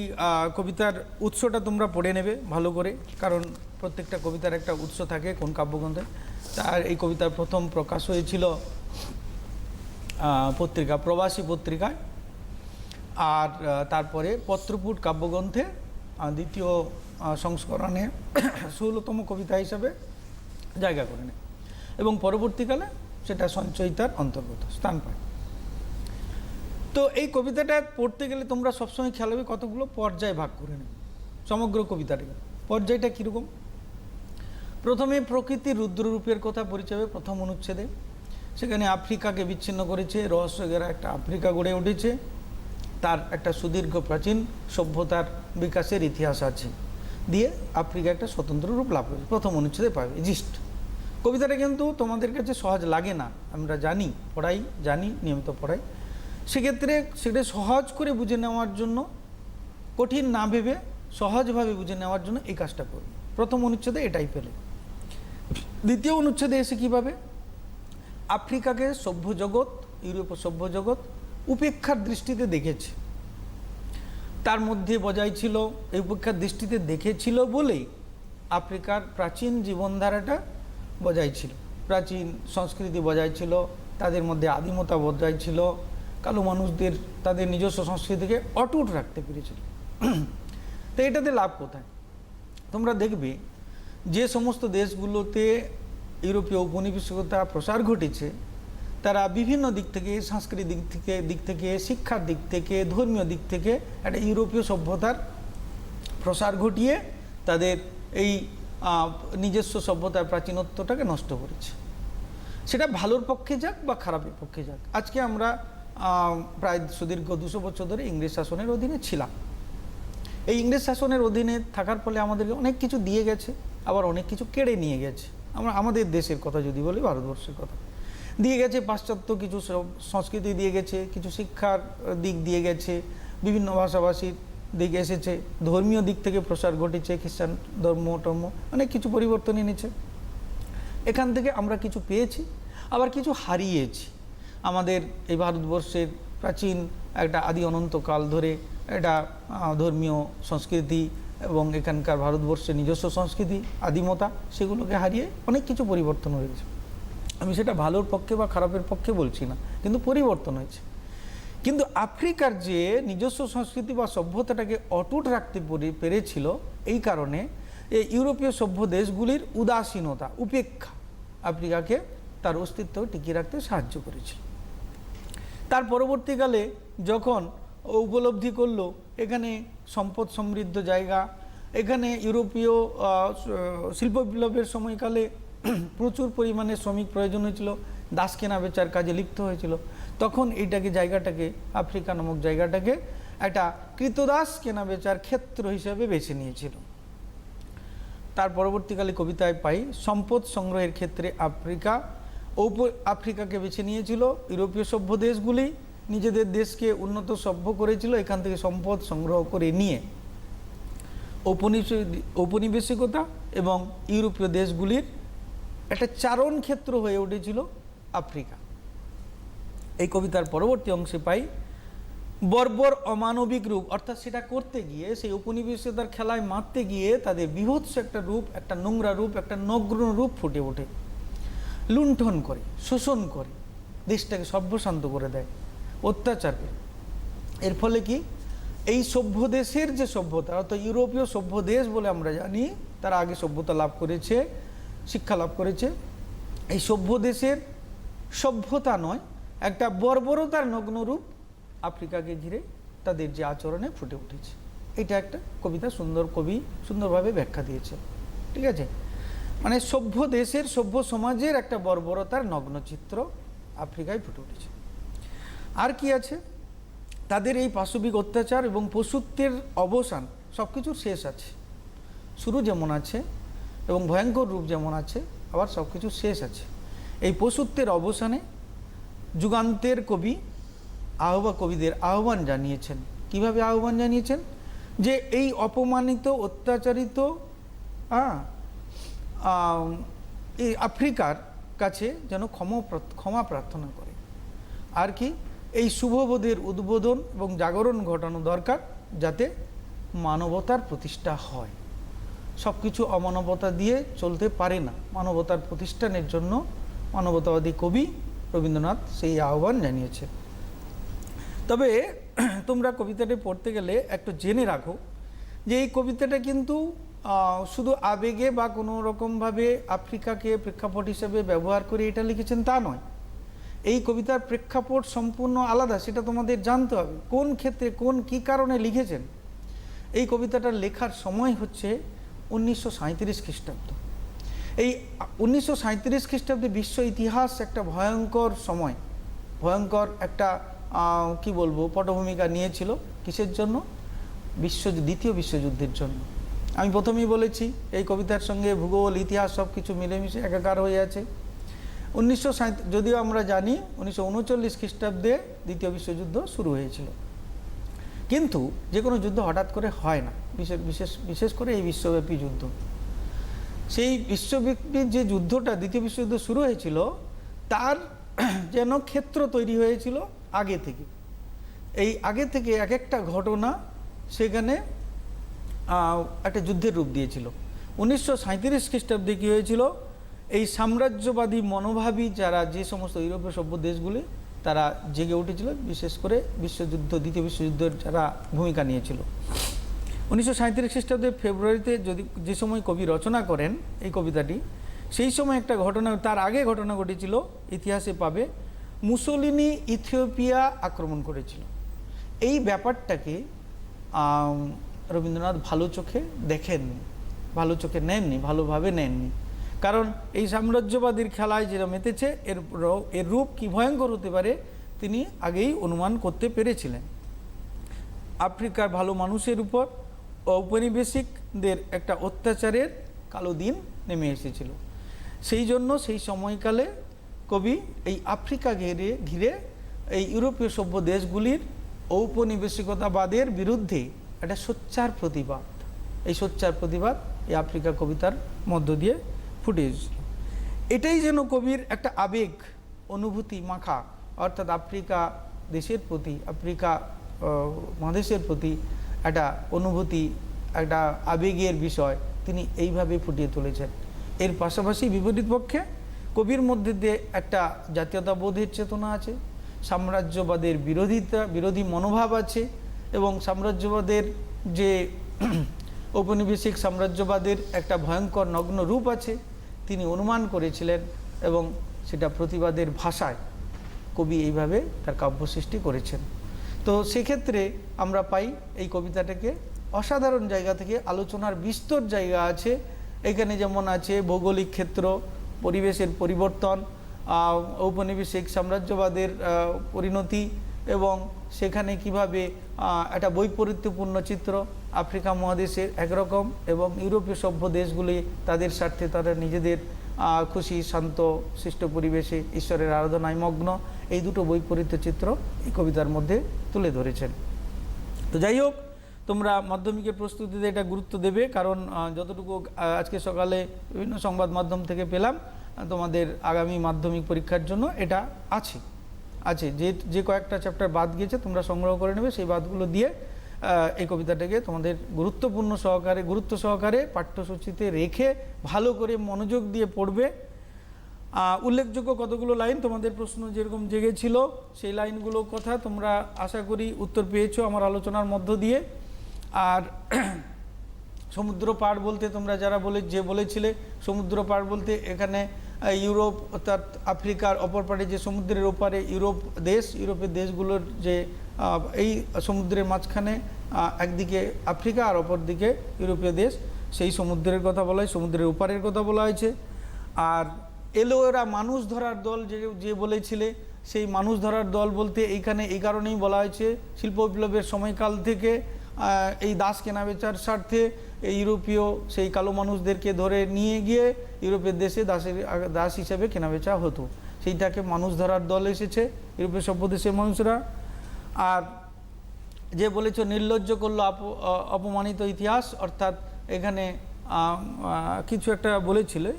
কবিতার উৎসটা তোমরা পড়ে নেবে ভালো করে, কারণ প্রত্যেকটা কবিতার একটা উৎস থাকে কোন কাব্যগ্রন্থে। তার এই কবিতার প্রথম প্রকাশ হয়েছিল পত্রিকা, প্রবাসী পত্রিকায়, আর তারপরে পত্রপুট কাব্যগ্রন্থে দ্বিতীয় সংস্করণে 16তম কবিতা হিসাবে জায়গা করে নেয়, এবং পরবর্তীকালে সেটা সঞ্চয়িতার অন্তর্গত স্থান পায়। তো এই কবিতাটা পড়তে গেলে তোমরা সবসময় খেয়াল হবে কতগুলো পর্যায়ে ভাগ করে নেবে সমগ্র কবিতাটাকে। পর্যায়টা কীরকম? প্রথমে প্রকৃতির রুদ্ররূপের কথা পরিচয় হবে প্রথম অনুচ্ছেদে। সেখানে আফ্রিকাকে বিচ্ছিন্ন করেছে, রহস্য ঘেরা একটা আফ্রিকা গড়ে উঠেছে, তার একটা সুদীর্ঘ প্রাচীন সভ্যতার বিকাশের ইতিহাস আছে, দিয়ে আফ্রিকা একটা স্বতন্ত্র রূপ লাভ করেছে, প্রথম অনুচ্ছেদে পাবে। জিস্ট কবিতাটা কিন্তু তোমাদের কাছে সহজ লাগে না, আমরা জানি, পড়াই, জানি, নিয়মিত পড়াই। সেক্ষেত্রে সেটা সহজ করে বুঝে নেওয়ার জন্য, কঠিন না ভেবে সহজভাবে বুঝে নেওয়ার জন্য এই কাজটা করবে। প্রথম অনুচ্ছেদে এটাই পেলে। দ্বিতীয় অনুচ্ছেদে এসে কীভাবে আফ্রিকাকে সভ্য জগৎ, ইউরোপীয় সভ্য জগৎ উপেক্ষার দৃষ্টিতে দেখেছে, তার মধ্যে বজায় ছিল, এই উপেক্ষার দৃষ্টিতে দেখেছিল বলেই আফ্রিকার প্রাচীন জীবনধারাটা বজায় ছিল, প্রাচীন সংস্কৃতি বজায় ছিল, তাদের মধ্যে আদিমতা বজায় ছিল, কালো মানুষদের তাদের নিজস্ব সংস্কৃতিকে অটুট রাখতে পেরেছিল। তো এটাতে লাভ কোথায়? তোমরা দেখবে যে সমস্ত দেশগুলোতে ইউরোপীয় উপনিবেশিকতা প্রসার ঘটেছে, তারা বিভিন্ন দিক থেকে, সাংস্কৃতিক দিক থেকে, শিক্ষার দিক থেকে, ধর্মীয় দিক থেকে একটা ইউরোপীয় সভ্যতার প্রসার ঘটিয়ে তাদের এই নিজস্ব সভ্যতার প্রাচীনত্বটাকে নষ্ট করেছে। সেটা ভালোর পক্ষে যাক বা খারাপের পক্ষে যাক। আজকে আমরা প্রায় সুদীর্ঘ 200 বছর ধরে ইংরেজ শাসনের অধীনে ছিলাম। এই ইংরেজ শাসনের অধীনে থাকার ফলে আমাদেরকে অনেক কিছু দিয়ে গেছে, আবার অনেক কিছু কেড়ে নিয়ে গেছে। আমরা আমাদের দেশের কথা যদি বলি, ভারতবর্ষের কথা, দিয়ে গেছে পাশ্চাত্য কিছু সংস্কৃতি দিয়ে গেছে, কিছু শিক্ষার দিক দিয়ে গেছে, বিভিন্ন ভাষাভাষীর দিক এসেছে, ধর্মীয় দিক থেকে প্রসার ঘটেছে, খ্রিস্টান ধর্ম অনেক কিছু পরিবর্তন এনেছে। এখান থেকে আমরা কিছু পেয়েছি, আবার কিছু হারিয়েছি। আমাদের এই ভারতবর্ষের প্রাচীন একটা আদি অনন্তকাল ধরে একটা ধর্মীয় সংস্কৃতি এবং এখানকার ভারতবর্ষের নিজস্ব সংস্কৃতি, আদিমতা, সেগুলোকে হারিয়ে অনেক কিছু পরিবর্তন হয়েছে। আমি সেটা ভালোর পক্ষে বা খারাপের পক্ষে বলছি না, কিন্তু পরিবর্তন হয়েছে। কিন্তু আফ্রিকার যে নিজস্ব সংস্কৃতি বা সভ্যতাটাকে অটুট রাখতে পেরেছিল, এই কারণে এই ইউরোপীয় সভ্য দেশগুলির উদাসীনতা, উপেক্ষা আফ্রিকাকে তার অস্তিত্ব টিকিয়ে রাখতে সাহায্য করেছিল। তার পরবর্তীকালে যখন উপলব্ধি করলো এখানে সম্পদ সমৃদ্ধ জায়গা, এখানে ইউরোপীয় শিল্প বিপ্লবের সময়কালে প্রচুর পরিমাণে শ্রমিক প্রয়োজন হয়েছিল, দাস কেনা বেচার কাজে লিপ্ত হয়েছিল, তখন এইটাকে জায়গাটাকে, আফ্রিকা নামক জায়গাটাকে একটা কৃতদাস কেনা বেচার ক্ষেত্র হিসেবে বেছে নিয়েছিল। তার পরবর্তীকালে কবিতায় পাই সম্পদ সংগ্রহের ক্ষেত্রে আফ্রিকাকে বেছে নিয়েছিল। ইউরোপীয় সভ্য দেশগুলি নিজেদের দেশকে উন্নত সভ্য করেছিল, এখান থেকে সম্পদ সংগ্রহ করে নিয়ে ঔপনিবেশিকতা এবং ইউরোপীয় দেশগুলির একটা চারণ ক্ষেত্র হয়ে উঠেছিল আফ্রিকা। এই কবিতার পরবর্তী অংশে পাই বর্বর অমানবিক রূপ, অর্থাৎ সেটা করতে গিয়ে সেই উপনিবেশিকতার খেলায় মারতে গিয়ে তাদের বীভৎস একটা রূপ, একটা নোংরা রূপ, একটা নগ্ন রূপ ফুটে ওঠে, লুণ্ঠন করে, শোষণ করে, দেশটাকে সর্বশান্ত করে দেয়, অত্যাচার করে। এর ফলে কি এই সভ্য দেশের যে সভ্যতা, অর্থাৎ ইউরোপীয় সভ্য দেশ বলে আমরা জানি, তারা আগে সভ্যতা লাভ করেছে, শিক্ষা লাভ করেছে, এই সভ্য দেশের সভ্যতা নয়, একটা বর্বরতার নগ্ন রূপ আফ্রিকাকে ঘিরে তাদের যে আচরণে ফুটে উঠেছে। এটা একটা কবিতা কবি সুন্দরভাবে ব্যাখ্যা দিয়েছে। ঠিক আছে, মানে সভ্য দেশের সভ্য সমাজের একটা বর্বরতার নগ্ন চিত্র আফ্রিকায় ফুটে উঠেছে। আর কি আছে, তাদের এই পাশবিক অত্যাচার এবং পশুত্বের অবসান, সব কিছুর শেষ আছে। শুরু যেমন আছে এবং ভয়ঙ্কর রূপ যেমন আছে, আবার সব কিছুর শেষ আছে। এই পশুত্বের অবসানে যুগান্তের কবিদের আহ্বান জানিয়েছেন। কিভাবে আহ্বান জানিয়েছেন? যে এই অপমানিত, অত্যাচারিত এই আফ্রিকার কাছে যেন ক্ষমা প্রার্থনা করে। আর কি, এই শুভবোধের উদ্বোধন এবং জাগরণ ঘটানো দরকার, যাতে মানবতার প্রতিষ্ঠা হয়। সব কিছু অমানবতা দিয়ে চলতে পারে না, মানবতার প্রতিষ্ঠানের জন্য মানবতাবাদী কবি রবীন্দ্রনাথ সেই আহ্বান জানিয়েছে। তবে তোমরা কবিতাটি পড়তে গেলে একটু জেনে রাখো যে এই কবিতাটা কিন্তু শুধু আবেগে বা কোনো রকমভাবে আফ্রিকাকে প্রেক্ষাপট হিসেবে ব্যবহার করে এটা লিখেছেন তা নয়। এই কবিতার প্রেক্ষাপট সম্পূর্ণ আলাদা, সেটা তোমাদের জানতে হবে। কোন ক্ষেত্রে কী কারণে লিখেছেন। এই কবিতাটার লেখার সময় হচ্ছে 1937 খ্রিস্টাব্দ। এই 1937 খ্রিস্টাব্দে বিশ্ব ইতিহাস একটা ভয়ঙ্কর সময়, ভয়ঙ্কর একটা কি বলবো পটভূমিকা নিয়েছিল। কিসের জন্য? দ্বিতীয় বিশ্বযুদ্ধের জন্য। আমি প্রথমেই বলেছি এই কবিতার সঙ্গে ভূগোল, ইতিহাস সব কিছু মিলেমিশে একাকার হয়ে আছে। 1937, যদিও আমরা জানি 1939 খ্রিস্টাব্দে দ্বিতীয় বিশ্বযুদ্ধ শুরু হয়েছিল, কিন্তু যে কোনো যুদ্ধ হঠাৎ করে হয় না, বিশেষ করে এই বিশ্বব্যাপী যুদ্ধ। সেই বিশ্বব্যাপী যে যুদ্ধটা, দ্বিতীয় বিশ্বযুদ্ধ শুরু হয়েছিল, তার যেন ক্ষেত্র তৈরি হয়েছিল আগে থেকে। এই আগে থেকে এক একটা ঘটনা সেখানে একটা যুদ্ধের রূপ দিয়েছিল। 1937 খ্রিস্টাব্দে কী হয়েছিল, এই সাম্রাজ্যবাদী মনোভাবী যারা, যে সমস্ত ইউরোপীয় সভ্য দেশগুলি, তারা জেগে উঠেছিল, বিশেষ করে দ্বিতীয় বিশ্বযুদ্ধের যারা ভূমিকা নিয়েছিল। 1937 খ্রিস্টাব্দে ফেব্রুয়ারিতে যে সময় কবি রচনা করেন এই কবিতাটি, সেই সময় একটা ঘটনা, তার আগে ঘটনা ঘটেছিল, ইতিহাসে পাবে, মুসোলিনি ইথিওপিয়া আক্রমণ করেছিল। এই ব্যাপারটাকে রবীন্দ্রনাথ ভালো চোখে দেখেননি, ভালো চোখে নেননি, ভালোভাবে নেননি। কারণ এই সাম্রাজ্যবাদীর খেলায় যেটা মেতেছে, এর রূপ কী ভয়ঙ্কর হতে পারে তিনি আগেই অনুমান করতে পেরেছিলেন। আফ্রিকার ভালো মানুষের উপর ঔপনিবেশিকদের একটা অত্যাচারের কালো দিন নেমে এসেছিল। সেই জন্য সেই সময়কালে কবি এই আফ্রিকা ঘিরে এই ইউরোপীয় সভ্য দেশগুলির ঔপনিবেশিকতাবাদের বিরুদ্ধে একটা সোচ্চার প্রতিবাদ, এই সোচ্চার প্রতিবাদ এই আফ্রিকা কবিতার মধ্য দিয়ে ফুটে এসেছিল। এটাই যেন কবির একটা আবেগ, অনুভূতি মাখা, অর্থাৎ আফ্রিকা দেশের প্রতি, আফ্রিকা মহাদেশের প্রতি একটা অনুভূতি, একটা আবেগের বিষয় তিনি এইভাবে ফুটিয়ে তুলেছেন। এর পাশাপাশি বিপরীত পক্ষে কবির মধ্যে দিয়ে একটা জাতীয়তাবোধের চেতনা আছে, সাম্রাজ্যবাদের বিরোধী মনোভাব আছে, এবং সাম্রাজ্যবাদের যে ঔপনিবেশিক সাম্রাজ্যবাদের একটা ভয়ঙ্কর নগ্ন রূপ আছে তিনি অনুমান করেছিলেন, এবং সেটা প্রতিবাদের ভাষায় কবি এইভাবে তার কাব্য সৃষ্টি করেছেন। তো সেক্ষেত্রে আমরা পাই এই কবিতাটাকে অসাধারণ জায়গা থেকে আলোচনার বিস্তর জায়গা আছে। এখানে যেমন আছে ভৌগোলিক ক্ষেত্র, পরিবেশের পরিবর্তন, ঔপনিবেশিক সাম্রাজ্যবাদের পরিণতি, এবং সেখানে কিভাবে একটা বৈপরীত্যপূর্ণ চিত্র, আফ্রিকা মহাদেশের একরকম এবং ইউরোপীয় সভ্য দেশগুলি তাদের স্বার্থে তারা নিজেদের খুশি, শান্ত, সৃষ্ট পরিবেশে ঈশ্বরের আরাধনায় মগ্ন, এই দুটো বৈপরীত্য চিত্র এই কবিতার মধ্যে তুলে ধরেছেন। তো যাই হোক, তোমরা মাধ্যমিকের প্রস্তুতিতে এটা গুরুত্ব দেবে, কারণ যতটুকু আজকে সকালে বিভিন্ন সংবাদ মাধ্যম থেকে পেলাম, তোমাদের আগামী মাধ্যমিক পরীক্ষার জন্য এটা আছে যে কয়েকটা চ্যাপ্টার বাদ গিয়েছে তোমরা সংগ্রহ করে নেবে, সেই বাদগুলো দিয়ে এই কবিতাটাকে তোমাদের গুরুত্ব সহকারে পাঠ্যসূচিতে রেখে ভালো করে মনোযোগ দিয়ে পড়বে। উল্লেখযোগ্য কতগুলো লাইন তোমাদের প্রশ্ন যেরকম জেগেছিল সেই লাইনগুলো কথা তোমরা আশা করি উত্তর পেয়েছো আমার আলোচনার মধ্য দিয়ে। আর সমুদ্র পাড় বলতে তোমরা যারা বলেছিলে সমুদ্র পাড় বলতে এখানে ইউরোপ অর্থাৎ আফ্রিকার অপর পাড়ে যে সমুদ্রের ওপারে ইউরোপের দেশগুলোর যে এই সমুদ্রের মাঝখানে একদিকে আফ্রিকা আর অপর দিকে ইউরোপীয় দেশ, সেই সমুদ্রের কথা বলা হয়, সমুদ্রের ওপারের কথা বলা হয়েছে। আর এলোরা মানুষ ধরার দল যে বলেছিলে সেই মানুষ ধরার দল বলতে এইখানে এই কারণেই বলা হয়েছে শিল্প বিপ্লবের সময়কাল থেকে এই দাস কেনাবেচার স্বার্থে এই ইউরোপীয় সেই কালো মানুষদেরকে ধরে নিয়ে গিয়ে ইউরোপের দেশে দাস হিসেবে কেনাবেচা হতো, সেইটাকে মানুষ ধরার দল এসেছে ইউরোপের সভ্য দেশের মানুষরা। আর যে বলেছ নির্লজ্জ করলো অপমানিত ইতিহাস, অর্থাৎ এখানে কিছু একটা বলেছিলে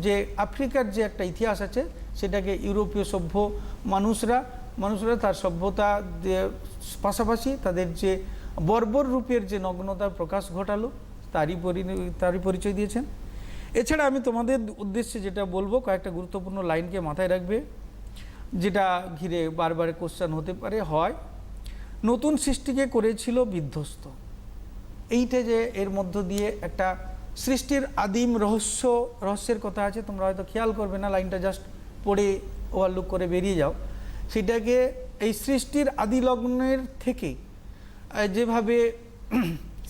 যে আফ্রিকার যে একটা ইতিহাস আছে সেটাকে ইউরোপীয় সভ্য মানুষরা তার সভ্যতা পাশাপাশি তাদের যে বর্বর রূপের যে নগ্নতার প্রকাশ ঘটালো তারই পরিচয় দিয়েছেন। এছাড়া আমি তোমাদের উদ্দেশ্যে যেটা বলবো কয়েকটা গুরুত্বপূর্ণ লাইনকে মাথায় রাখবে, যেটা ঘিরে বারবার কোশ্চেন হতে পারে। হয় নতুন সৃষ্টিকে করেছিল বিধ্বস্ত, এইটা যে এর মধ্য দিয়ে একটা সৃষ্টির আদিম রহস্যের কথা আছে, তোমরা হয়তো খেয়াল করবে না, লাইনটা জাস্ট পড়ে ওভারলুক করে বেরিয়ে যাও। সেটাকে এই সৃষ্টির আদি লগ্নের থেকে যেভাবে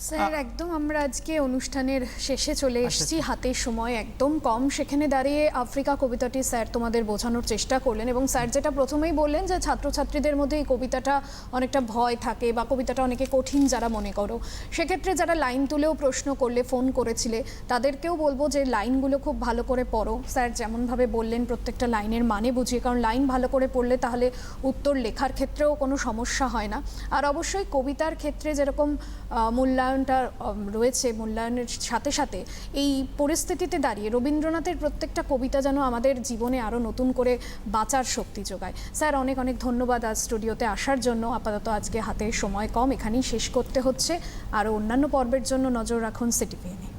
স্যার একদম আমরা আজকে অনুষ্ঠানের শেষে চলে এসেছি, হাতের সময় একদম কম, সেখানে দাঁড়িয়ে আফ্রিকা কবিতাটি স্যার তোমাদের বোঝানোর চেষ্টা করলেন এবং স্যার যেটা প্রথমেই বললেন যে ছাত্রছাত্রীদের মধ্যে এই কবিতাটা অনেকটা ভয় থাকে বা কবিতাটা অনেকে কঠিন যারা মনে করো, সেক্ষেত্রে যারা লাইন তুলেও প্রশ্ন করলে ফোন করেছিলে তাদেরকেও বলবো যে লাইনগুলো খুব ভালো করে পড়ো। স্যার যেমনভাবে বললেন প্রত্যেকটা লাইনের মানে বুঝিয়ে, কারণ লাইন ভালো করে পড়লে তাহলে উত্তর লেখার ক্ষেত্রেও কোনো সমস্যা হয় না। আর অবশ্যই কবিতার ক্ষেত্রে যেরকম মূল্যায়নটা রয়েছে, মূল্যায়নের সাথে সাথে এই পরিস্থিতিতে দাঁড়িয়ে রবীন্দ্রনাথের প্রত্যেকটা কবিতা যেন আমাদের জীবনে আরও নতুন করে বাঁচার শক্তি যোগায়। স্যার অনেক অনেক ধন্যবাদ আজ স্টুডিওতে আসার জন্য। আপাতত আজকে হাতে সময় কম, এখানেই শেষ করতে হচ্ছে। আরও অন্যান্য পর্বের জন্য নজর রাখুন সিটিভিএনে।